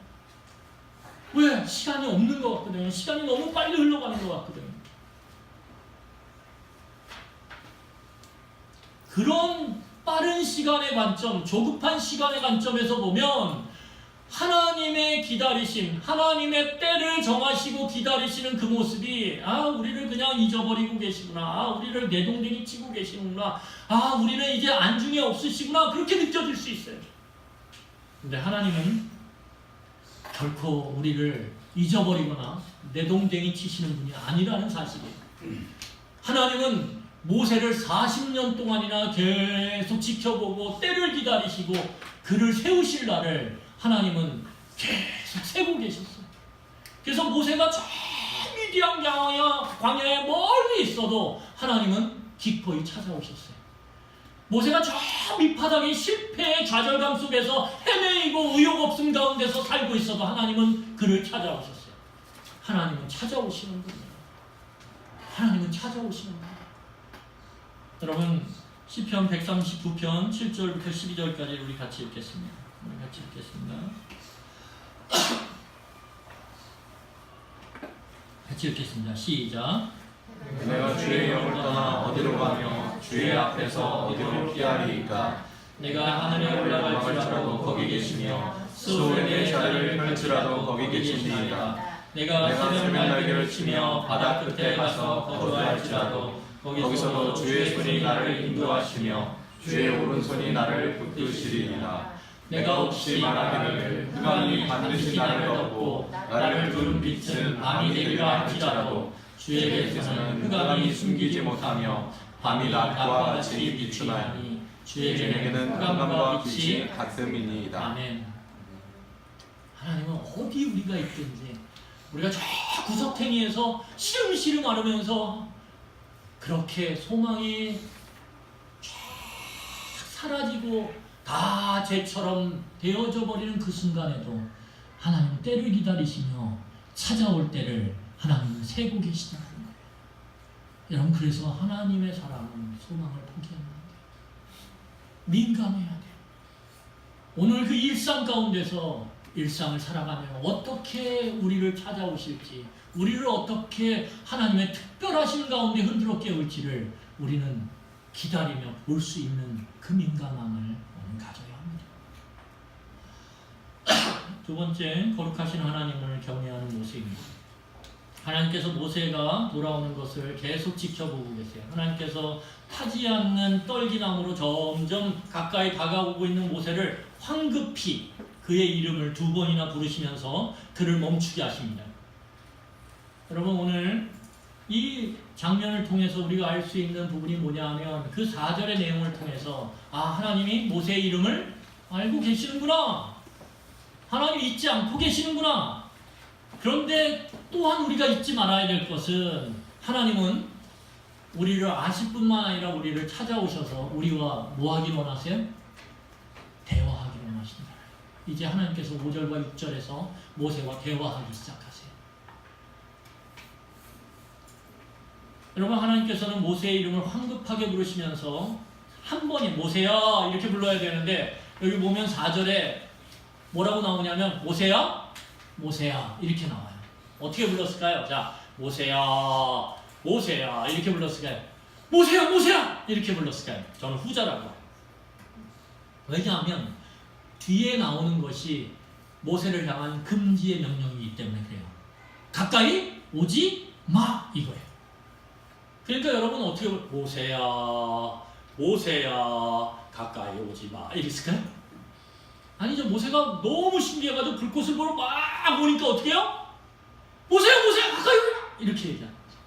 왜? 시간이 없는 것 같거든요. 시간이 너무 빨리 흘러가는 것 같거든요. 그런 빠른 시간의 관점, 조급한 시간의 관점에서 보면 하나님의 기다리심, 하나님의 때를 정하시고 기다리시는 그 모습이 우리를 그냥 잊어버리고 계시구나, 우리를 내동댕이 치고 계시구나, 우리는 이제 안중에 없으시구나, 그렇게 느껴질 수 있어요. 근데 하나님은 결코 우리를 잊어버리거나 내동댕이 치시는 분이 아니라는 사실이에요. 하나님은 모세를 40년 동안이나 계속 지켜보고 때를 기다리시고 그를 세우실 날을 하나님은 계속 세고 계셨어요. 그래서 모세가 저 미디안 광야에 멀리 있어도 하나님은 기꺼이 찾아오셨어요. 모세가 저 밑바닥의 실패의 좌절감 속에서 헤매이고 의욕 없음 가운데서 살고 있어도 하나님은 그를 찾아오셨어요. 하나님은 찾아오시는 분이에요. 하나님은 찾아오시는 분이에요. 여러분 시편 139편 7절부터 12절까지 우리 같이 읽겠습니다. 같이 읽겠습니다. 시작. 내가 주의 영을 떠나 어디로 가며 주의 앞에서 어디로 피하리이까. 내가 하늘에 올라갈지라도 거기 계시며 수월의 자리를 펼치라도 거기 계시니이다. 내가 새벽 날개를 치며 바다 끝에 가서 거주할지라도 거기서도 주의 손이 나를 인도하시며 주의 오른손이 나를 붙드시리이다. 내가 혹시 말하기를 흑암이 반드시 나를 덮고 나를 두른 빛은 밤이 되리라 할지라도 주에게서는 흑암이 숨기지 못하며 밤이 낮과 같이 비추나니 주에게는 흑암과 빛이 같음이니이다. 아멘. 하나님은 어디 우리가 있든지 우리가 저 구석탱이에서 시름시름 앓으면서 그렇게 소망이 쫙 사라지고 다 죄처럼 되어져 버리는 그 순간에도 하나님은 때를 기다리시며 찾아올 때를 하나님은 세고 계시다는 거예요. 여러분 그래서 하나님의 사람은 소망을 포기하면 안 돼요. 민감해야 돼요. 오늘 그 일상 가운데서 일상을 살아가며 어떻게 우리를 찾아오실지, 우리를 어떻게 하나님의 특별하신 가운데 흔들어 깨울지를 우리는 기다리며 볼 수 있는 그 민감함을 오늘 가져야 합니다. 두 번째, 거룩하신 하나님을 경외하는 모습입니다. 하나님께서 모세가 돌아오는 것을 계속 지켜보고 계세요. 하나님께서 타지 않는 떨기나무로 점점 가까이 다가오고 있는 모세를 황급히 그의 이름을 2번이나 부르시면서 그를 멈추게 하십니다. 여러분 오늘 이 장면을 통해서 우리가 알 수 있는 부분이 뭐냐 하면 그 4절의 내용을 통해서 하나님이 모세의 이름을 알고 계시는구나. 하나님 잊지 않고 계시는구나. 그런데 또한 우리가 잊지 말아야 될 것은 하나님은 우리를 아실 뿐만 아니라 우리를 찾아오셔서 우리와 뭐 하길 원하세요? 대화하길 원하신다. 이제 하나님께서 5절과 6절에서 모세와 대화하기 시작하세요. 여러분 하나님께서는 모세의 이름을 황급하게 부르시면서 한 번에 모세야 이렇게 불러야 되는데 여기 보면 4절에 뭐라고 나오냐면 모세야 모세야 이렇게 나와요. 어떻게 불렀을까요? 자 모세야 모세야 이렇게 불렀을까요? 모세야 모세야 이렇게 불렀을까요? 저는 후자라고. 왜냐하면 뒤에 나오는 것이 모세를 향한 금지의 명령이기 때문에 그래요. 가까이 오지 마 이거예요. 그러니까 여러분 어떻게 모세야 모세야 가까이 오지 마 이랬을까요? 아니죠. 모세가 너무 신기해가지고 불꽃을 보러 막 오니까 어떻게 해요? 모세야 모세야 가까이 오지 마 이렇게 얘기하는 거죠.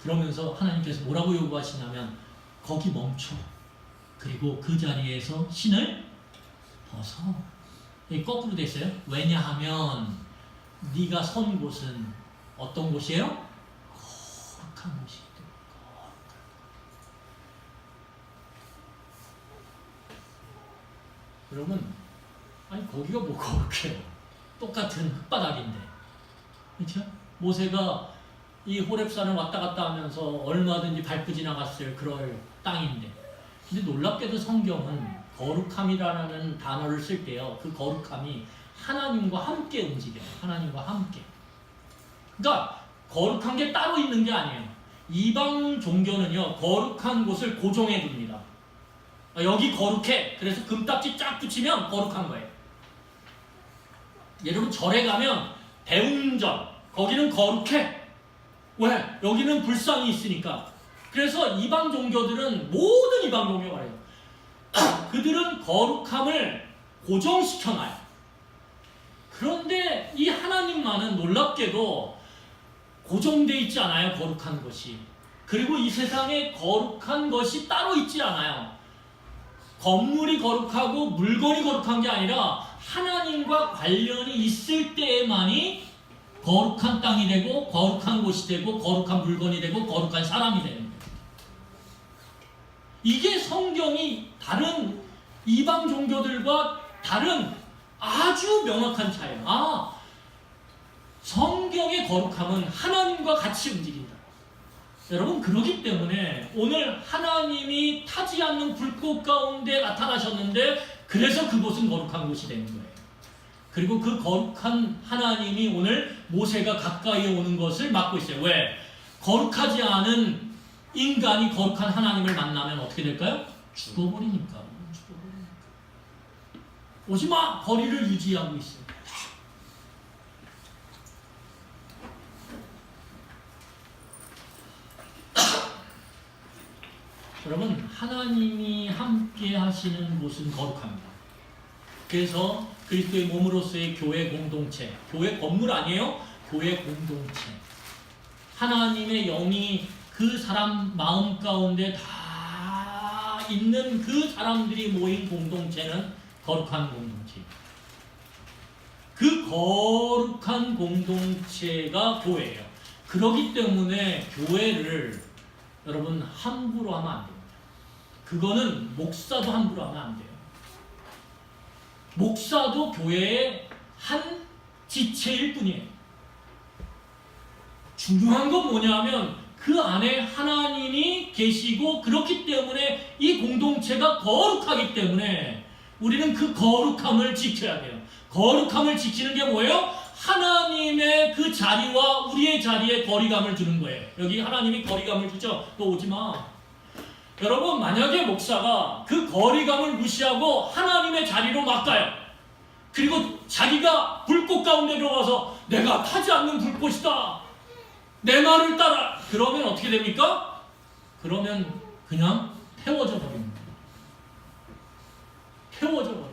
그러면서 하나님께서 뭐라고 요구하시냐면 거기 멈춰. 그리고 그 자리에서 신을 벗어. 여기 거꾸로 돼 있어요. 왜냐하면 네가 선 곳은 어떤 곳이에요? 거룩한 곳이기 때문에. 여러분, 아니 거기가 뭐 거룩해요? 똑같은 흙바닥인데, 그렇죠? 모세가 이 호렙산을 왔다 갔다 하면서 얼마든지 밟고 지나갔을 그럴 땅인데, 근데 놀랍게도 성경은 거룩함이라는 단어를 쓸 때요, 그 거룩함이 하나님과 함께 움직여요. 하나님과 함께. 그러니까 거룩한 게 따로 있는 게 아니에요. 이방 종교는요, 거룩한 곳을 고정해 둡니다. 여기 거룩해. 그래서 금딱지 쫙 붙이면 거룩한 거예요. 여러분 절에 가면 대웅전 거기는 거룩해. 왜? 여기는 불상이 있으니까. 그래서 이방 종교들은 모든 이방 종교가 해요. 그들은 거룩함을 고정시켜놔요. 그런데 이 하나님만은 놀랍게도 고정되어 있지 않아요. 거룩한 것이. 그리고 이 세상에 거룩한 것이 따로 있지 않아요. 건물이 거룩하고 물건이 거룩한 게 아니라 하나님과 관련이 있을 때에만이 거룩한 땅이 되고 거룩한 곳이 되고 거룩한 물건이 되고 거룩한 사람이 되는 거예요. 이게 성경이 다른 이방 종교들과 다른 아주 명확한 차이예요. 성경의 거룩함은 하나님과 같이 움직인다. 여러분, 그러기 때문에 오늘 하나님이 타지 않는 불꽃 가운데 나타나셨는데 그래서 그곳은 거룩한 곳이 되는 거예요. 그리고 그 거룩한 하나님이 오늘 모세가 가까이 오는 것을 막고 있어요. 왜? 거룩하지 않은 인간이 거룩한 하나님을 만나면 어떻게 될까요? 죽어버리니까. 오지마! 거리를 유지하고 있어요. 여러분, 하나님이 함께 하시는 곳은 거룩합니다. 그래서 그리스도의 몸으로서의 교회 공동체, 교회 건물 아니에요? 교회 공동체. 하나님의 영이 그 사람 마음 가운데 다 있는 그 사람들이 모인 공동체는 거룩한 공동체입니다. 그 거룩한 공동체가 교회예요. 그렇기 때문에 교회를 여러분 함부로 하면 안 됩니다. 그거는 목사도 함부로 하면 안 돼요. 목사도 교회의 한 지체일 뿐이에요. 중요한 건 뭐냐면 그 안에 하나님이 계시고 그렇기 때문에 이 공동체가 거룩하기 때문에 우리는 그 거룩함을 지켜야 돼요. 거룩함을 지키는 게 뭐예요? 하나님의 그 자리와 우리의 자리에 거리감을 두는 거예요. 여기 하나님이 거리감을 주죠. 너 오지 마. 여러분, 만약에 목사가 그 거리감을 무시하고 하나님의 자리로 막 가요. 그리고 자기가 불꽃 가운데 들어가서 내가 타지 않는 불꽃이다. 내 말을 따라. 그러면 어떻게 됩니까? 그러면 그냥 태워져 버립니다. 태워져 버립니다.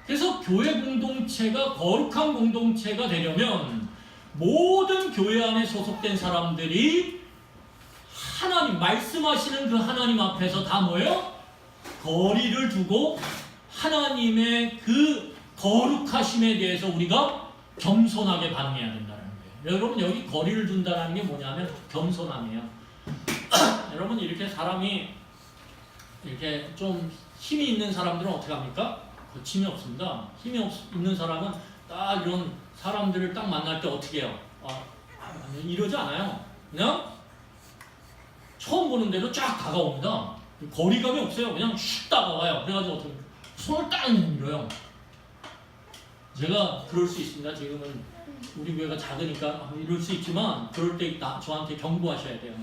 그래서 교회 공동체가 거룩한 공동체가 되려면 모든 교회 안에 소속된 사람들이 하나님, 말씀하시는 그 하나님 앞에서 다 뭐예요? 거리를 두고 하나님의 그 거룩하심에 대해서 우리가 겸손하게 반응해야 된다는 거예요. 여러분, 여기 거리를 둔다는 게 뭐냐면 겸손함이에요. 여러분, 이렇게 사람이 이렇게 좀 힘이 있는 사람들은 어떻게 합니까? 거침이 없습니다. 힘이 있는 사람은 딱 이런 사람들을 딱 만날 때 어떻게 해요? 이러지 않아요. 그냥 처음 보는 대로 쫙 다가옵니다. 거리감이 없어요. 그냥 슉 다가와요. 그래가지고 어떻게 손을 딱 밀어요. 제가 그럴 수 있습니다. 지금은 우리 교회가 작으니까 이럴 수 있지만 그럴 때 저한테 경고하셔야 돼요.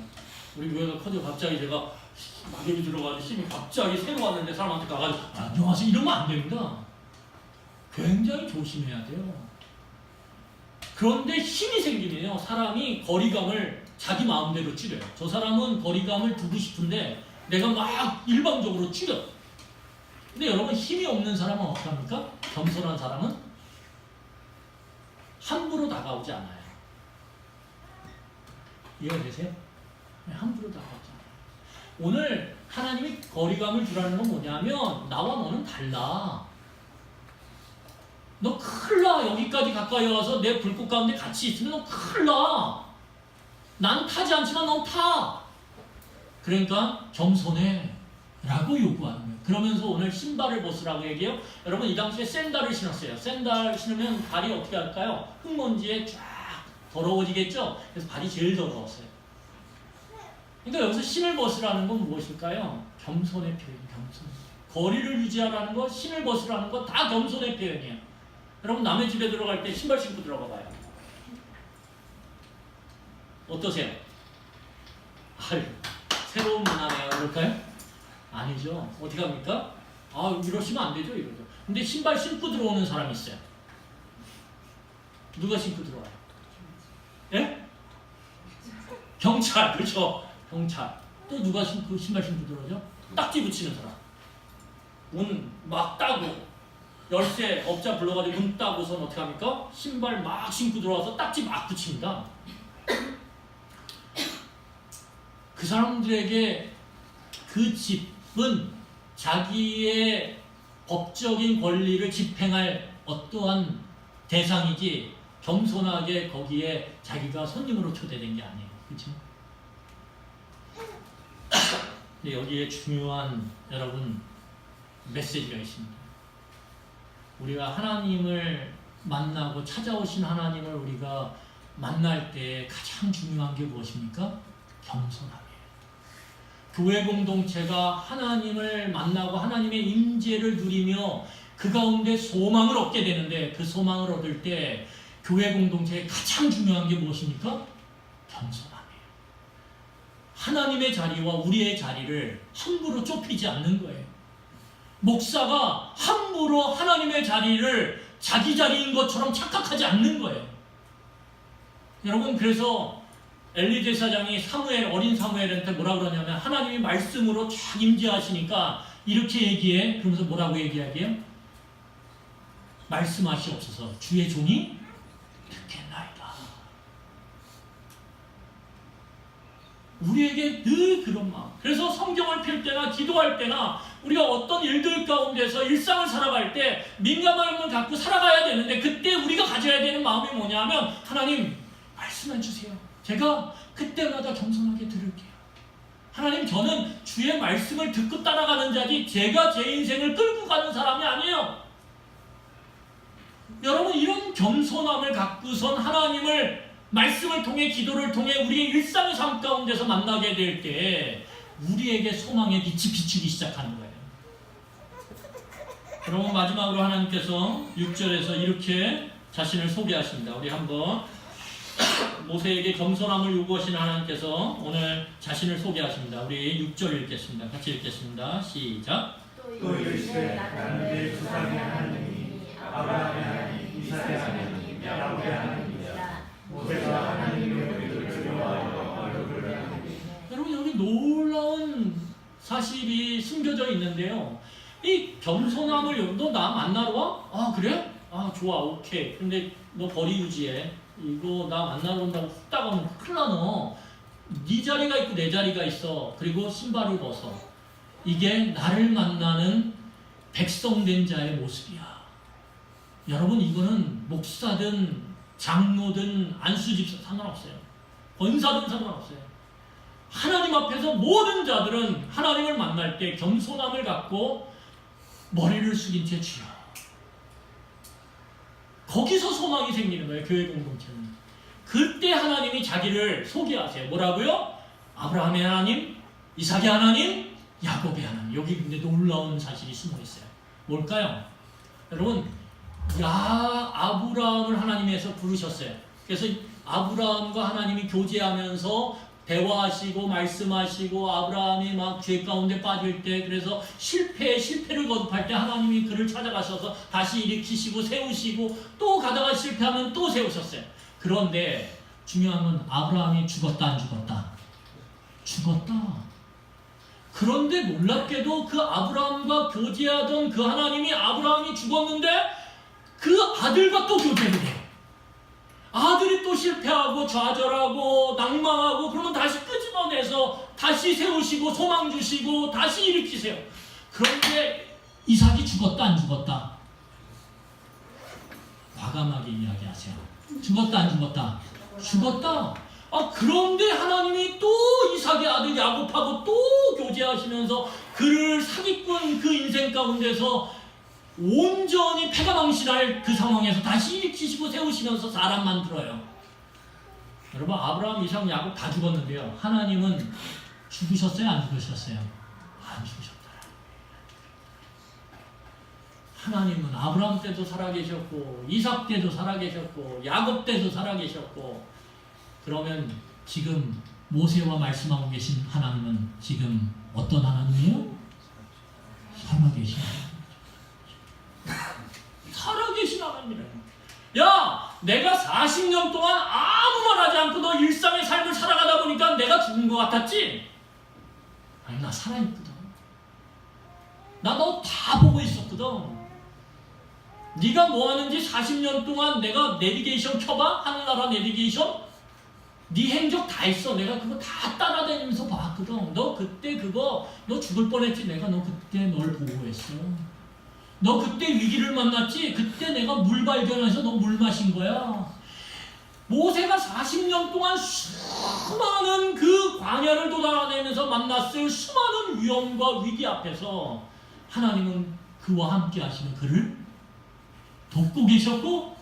우리 교회가 커져 갑자기 제가 막연히 들어가서 힘이 갑자기 새로 왔는데 사람한테 가가지고 안녕하세요 이러면 안 됩니다. 굉장히 조심해야 돼요. 그런데 힘이 생기면요 사람이 거리감을 자기 마음대로 줄여요. 저 사람은 거리감을 두고 싶은데 내가 막 일방적으로 줄여. 근데 여러분 힘이 없는 사람은 어떻게 합니까? 겸손한 사람은 함부로 다가오지 않아요. 이해되세요? 함부로 다가오지 않아요. 오늘 하나님이 거리감을 주라는 건 뭐냐면 나와 너는 달라. 너 큰일 나. 여기까지 가까이 와서 내 불꽃 가운데 같이 있으면 너 큰일 나. 난 타지 않지만 넌 타. 그러니까 겸손해 라고 요구하는 거예요. 그러면서 오늘 신발을 벗으라고 얘기해요. 여러분 이 당시에 샌들을 신었어요. 샌들 신으면 발이 어떻게 할까요? 흙먼지에 쫙 더러워지겠죠? 그래서 발이 제일 더러웠어요. 그러니까 여기서 신을 벗으라는 건 무엇일까요? 겸손의 표현, 겸손. 거리를 유지하라는 거, 신을 벗으라는 거 다 겸손의 표현이에요. 여러분 남의 집에 들어갈 때 신발 신고 들어가 봐요. 어떠세요? 아유, 새로운 문화네요. 그럴까요? 아니죠. 어떻게 합니까? 아, 이러시면 안 되죠. 이러죠. 근데 신발 신고 들어오는 사람이 있어요. 누가 신고 들어와요? 예? 경찰. 그렇죠. 경찰. 또 누가 신발 신고 들어오죠? 딱지 붙이는 사람. 문 막 따고 열쇠 업자 불러가지고 문 따고선 어떻게 합니까? 신발 막 신고 들어와서 딱지 막 붙입니다. 그 사람들에게 그 집은 자기의 법적인 권리를 집행할 어떠한 대상이지 겸손하게 거기에 자기가 손님으로 초대된 게 아니에요. 그렇죠? 근데 여기에 중요한 여러분 메시지가 있습니다. 우리가 하나님을 만나고 찾아오신 하나님을 우리가 만날 때 가장 중요한 게 무엇입니까? 겸손함이에요. 교회 공동체가 하나님을 만나고 하나님의 임재를 누리며 그 가운데 소망을 얻게 되는데 그 소망을 얻을 때 교회 공동체에 가장 중요한 게 무엇입니까? 겸손함이에요. 하나님의 자리와 우리의 자리를 함부로 좁히지 않는 거예요. 목사가 함부로 하나님의 자리를 자기 자리인 것처럼 착각하지 않는 거예요. 여러분 그래서 엘리 제사장이 어린 사무엘한테 뭐라 그러냐면 하나님이 말씀으로 쫙 임재하시니까 이렇게 얘기해. 그러면서 뭐라고 얘기하게요? 말씀하시옵소서 주의 종이 듣겠나이다. 우리에게 늘 그런 마음. 그래서 성경을 펼 때나 기도할 때나 우리가 어떤 일들 가운데서 일상을 살아갈 때 민감함을 갖고 살아가야 되는데 그때 우리가 가져야 되는 마음이 뭐냐면 하나님 말씀해 주세요. 제가 그때마다 겸손하게 들을게요. 하나님 저는 주의 말씀을 듣고 따라가는 자지 제가 제 인생을 끌고 가는 사람이 아니에요. 여러분 이런 겸손함을 갖고선 하나님을 말씀을 통해 기도를 통해 우리의 일상의 삶 가운데서 만나게 될 때 우리에게 소망의 빛이 비추기 시작하는 거예요. 여러분 마지막으로 하나님께서 6절에서 이렇게 자신을 소개하십니다. 우리 한번 모세에게 겸손함을 요구하시는 하나님께서 오늘 자신을 소개하십니다. 우리 6절 읽겠습니다. 같이 읽겠습니다. 시작. 또 이르시되 나는 내 조상의 하나님이 아브라함의 하나님 이삭의 하나님 야곱의 하나님이라. 모세가 하나님의 우리를 두려워하여 얼굴을 하나님. 여러분 여기 놀라운 사실이 숨겨져 있는데요. 이 겸손함을 너 나 만나러 와? 아 그래? 아 좋아 오케이. 근데 너 거리 유지해. 이거 나 만나러 온다고 훅 다가오면 큰일 나 너. 네 자리가 있고 내 자리가 있어. 그리고 신발을 벗어. 이게 나를 만나는 백성된 자의 모습이야. 여러분 이거는 목사든 장로든 안수집사 상관없어요. 권사든 상관없어요. 하나님 앞에서 모든 자들은 하나님을 만날 때 겸손함을 갖고 머리를 숙인 채 주여. 거기서 소망이 생기는 거예요. 교회 공동체는. 그때 하나님이 자기를 소개하세요. 뭐라고요? 아브라함의 하나님, 이삭의 하나님, 야곱의 하나님. 여기 근데 놀라운 사실이 숨어 있어요. 뭘까요? 여러분 아브라함을 하나님께서 부르셨어요. 그래서 아브라함과 하나님이 교제하면서 대화하시고 말씀하시고 아브라함이 막 죄 가운데 빠질 때 그래서 실패를 거듭할 때 하나님이 그를 찾아가셔서 다시 일으키시고 세우시고 또 가다가 실패하면 또 세우셨어요. 그런데 중요한 건 아브라함이 죽었다 안 죽었다? 죽었다. 그런데 놀랍게도 그 아브라함과 교제하던 그 하나님이 아브라함이 죽었는데 그 아들과 또 교제를 해요. 아들이 또 실패하고 좌절하고 낭망하고 그러면 다시 끄집어내서 다시 세우시고 소망 주시고 다시 일으키세요. 그런데 이삭이 죽었다 안 죽었다? 과감하게 이야기하세요. 죽었다 안 죽었다? 죽었다. 그런데 하나님이 또 이삭의 아들 야곱하고 또 교제하시면서 그를 사기꾼 그 인생 가운데서 온전히 패가 망신할 그 상황에서 다시 일으키시고 세우시면서 사람 만들어요. 여러분, 아브라함, 이삭, 야곱 다 죽었는데요. 하나님은 죽으셨어요? 안 죽으셨어요? 안 죽으셨다. 하나님은 아브라함 때도 살아계셨고 이삭 때도 살아계셨고 야곱 때도 살아계셨고, 그러면 지금 모세와 말씀하고 계신 하나님은 지금 어떤 하나님이에요? 살아계신 하나님. 살아계신 하나님이래. 야, 내가 40년 동안 아무 말 하지 않고 너 일상의 삶을 살아가다 보니까 내가 죽은 것 같았지? 아니, 나 살아있거든. 나 너 다 보고 있었거든. 네가 뭐 하는지 40년 동안 내가 내비게이션 켜봐? 하늘나라 내비게이션? 네 행적 다 있어. 내가 그거 다 따라다니면서 봤거든. 너 그때 그거 너 죽을 뻔했지. 내가 너 그때 널 보호했어. 너 그때 위기를 만났지? 그때 내가 물 발견해서 너 물 마신 거야. 모세가 40년 동안 수많은 그 광야를 돌아다니면서 만났을 수많은 위험과 위기 앞에서 하나님은 그와 함께 하시는 그를 돕고 계셨고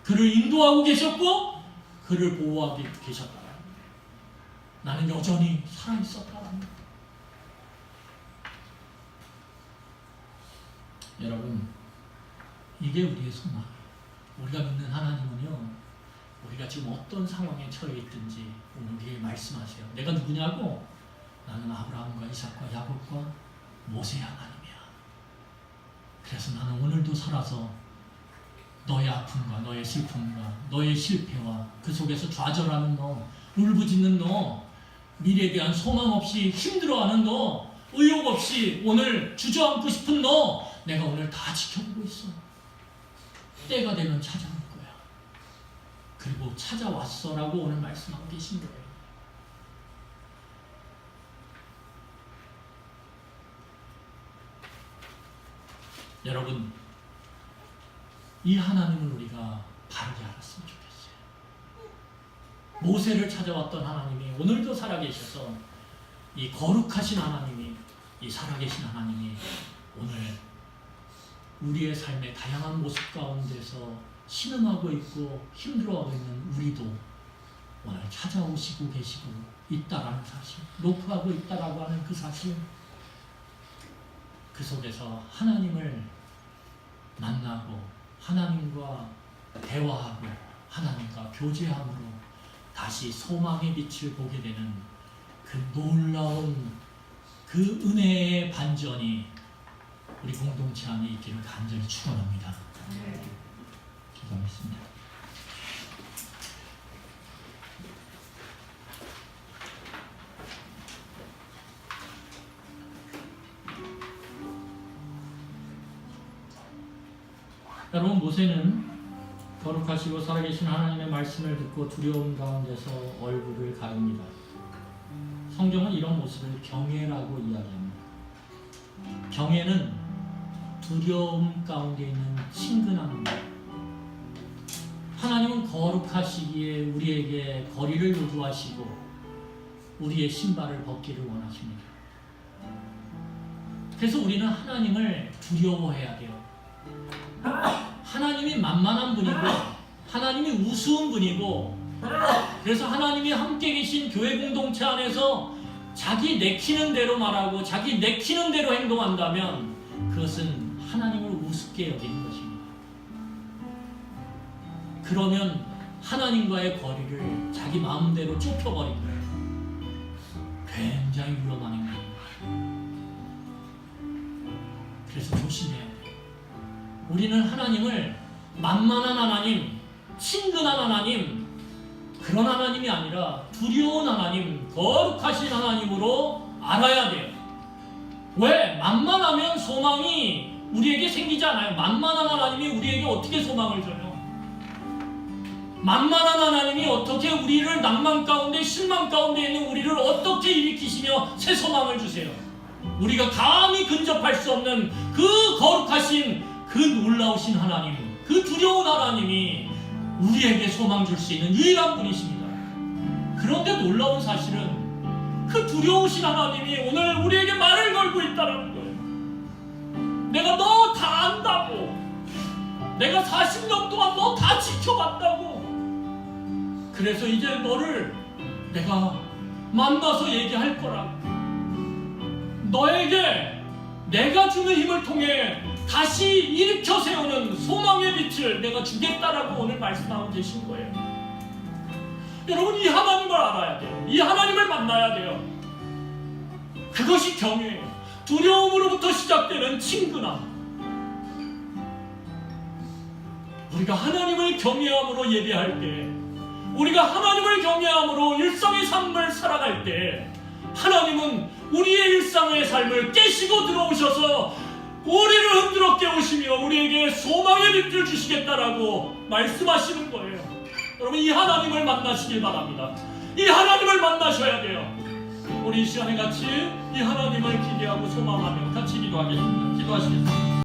그를 인도하고 계셨고 그를 보호하고 계셨다. 나는 여전히 살아있었다. 여러분, 이게 우리의 소망이에요. 우리가 믿는 하나님은요, 우리가 지금 어떤 상황에 처해 있든지 오늘 우리에게 말씀하세요. 내가 누구냐고? 나는 아브라함과 이삭과 야곱과 모세의 하나님이야. 그래서 나는 오늘도 살아서 너의 아픔과 너의 슬픔과 너의 실패와 그 속에서 좌절하는 너, 울부짖는 너, 미래에 대한 소망 없이 힘들어하는 너, 의욕 없이 오늘 주저앉고 싶은 너, 내가 오늘 다 지켜보고 있어. 때가 되면 찾아올 거야. 그리고 찾아왔어라고 오늘 말씀하고 계신 거예요. 여러분, 이 하나님을 우리가 바르게 알았으면 좋겠어요. 모세를 찾아왔던 하나님이 오늘도 살아계셔서 이 거룩하신 하나님이, 이 살아계신 하나님이 오늘 우리의 삶의 다양한 모습 가운데서 신음하고 있고 힘들어하고 있는 우리도 오늘 찾아오시고 계시고 있다라는 사실, 높아하고 있다라고 하는 그 사실, 그 속에서 하나님을 만나고 하나님과 대화하고 하나님과 교제함으로 다시 소망의 빛을 보게 되는 그 놀라운 그 은혜의 반전이 우리 공동체 안에 있기를 간절히 축원합니다. 기도하겠습니다. 여러분, 모세는 거룩하시고 살아계신 하나님의 말씀을 듣고 두려움 가운데서 얼굴을 가립니다. 성경은 이런 모습을 경외라고 이야기합니다. 경외는 두려움 가운데 있는 친근함입니다. 하나님은 거룩하시기에 우리에게 거리를 요구하시고 우리의 신발을 벗기를 원하십니다. 그래서 우리는 하나님을 두려워해야 돼요. 하나님이 만만한 분이고 하나님이 우스운 분이고, 그래서 하나님이 함께 계신 교회 공동체 안에서 자기 내키는 대로 말하고 자기 내키는 대로 행동한다면 그것은 하나님을 우습게 여기는 것입니다. 그러면 하나님과의 거리를 자기 마음대로 좁혀버린 거예요. 굉장히 위험한 행동입니다. 그래서 조심해야 돼요. 우리는 하나님을 만만한 하나님, 친근한 하나님, 그런 하나님이 아니라 두려운 하나님, 거룩하신 하나님으로 알아야 돼요. 왜? 만만하면 소망이 우리에게 생기지 않아요. 만만한 하나님이 우리에게 어떻게 소망을 줘요? 만만한 하나님이 어떻게 우리를 낭만 가운데, 실망 가운데 있는 우리를 어떻게 일으키시며 새 소망을 주세요? 우리가 감히 근접할 수 없는 그 거룩하신, 그 놀라우신 하나님, 그 두려운 하나님이 우리에게 소망 줄 수 있는 유일한 분이십니다. 그런데 놀라운 사실은 그 두려우신 하나님이 오늘 우리에게 말을 걸고 있다는 거예요. 내가 너 다 안다고, 내가 40년 동안 너 다 지켜봤다고, 그래서 이제 너를 내가 만나서 얘기할 거라고, 너에게 내가 주는 힘을 통해 다시 일으켜 세우는 소망의 빛을 내가 주겠다라고 오늘 말씀하고 계신 거예요. 여러분, 이 하나님을 알아야 돼요. 이 하나님을 만나야 돼요. 그것이 경외예요. 두려움으로부터 시작되는 친근함. 우리가 하나님을 경외함으로 예배할 때, 우리가 하나님을 경외함으로 일상의 삶을 살아갈 때, 하나님은 우리의 일상의 삶을 깨시고 들어오셔서 우리를 흔들어 깨우시며 우리에게 소망의 빛을 주시겠다라고 말씀하시는 거예요. 여러분, 이 하나님을 만나시길 바랍니다. 이 하나님을 만나셔야 돼요. 우리 이 시간에 같이 이 하나님을 기대하고 소망하며 같이 기도하겠습니다. 기도하시겠습니다.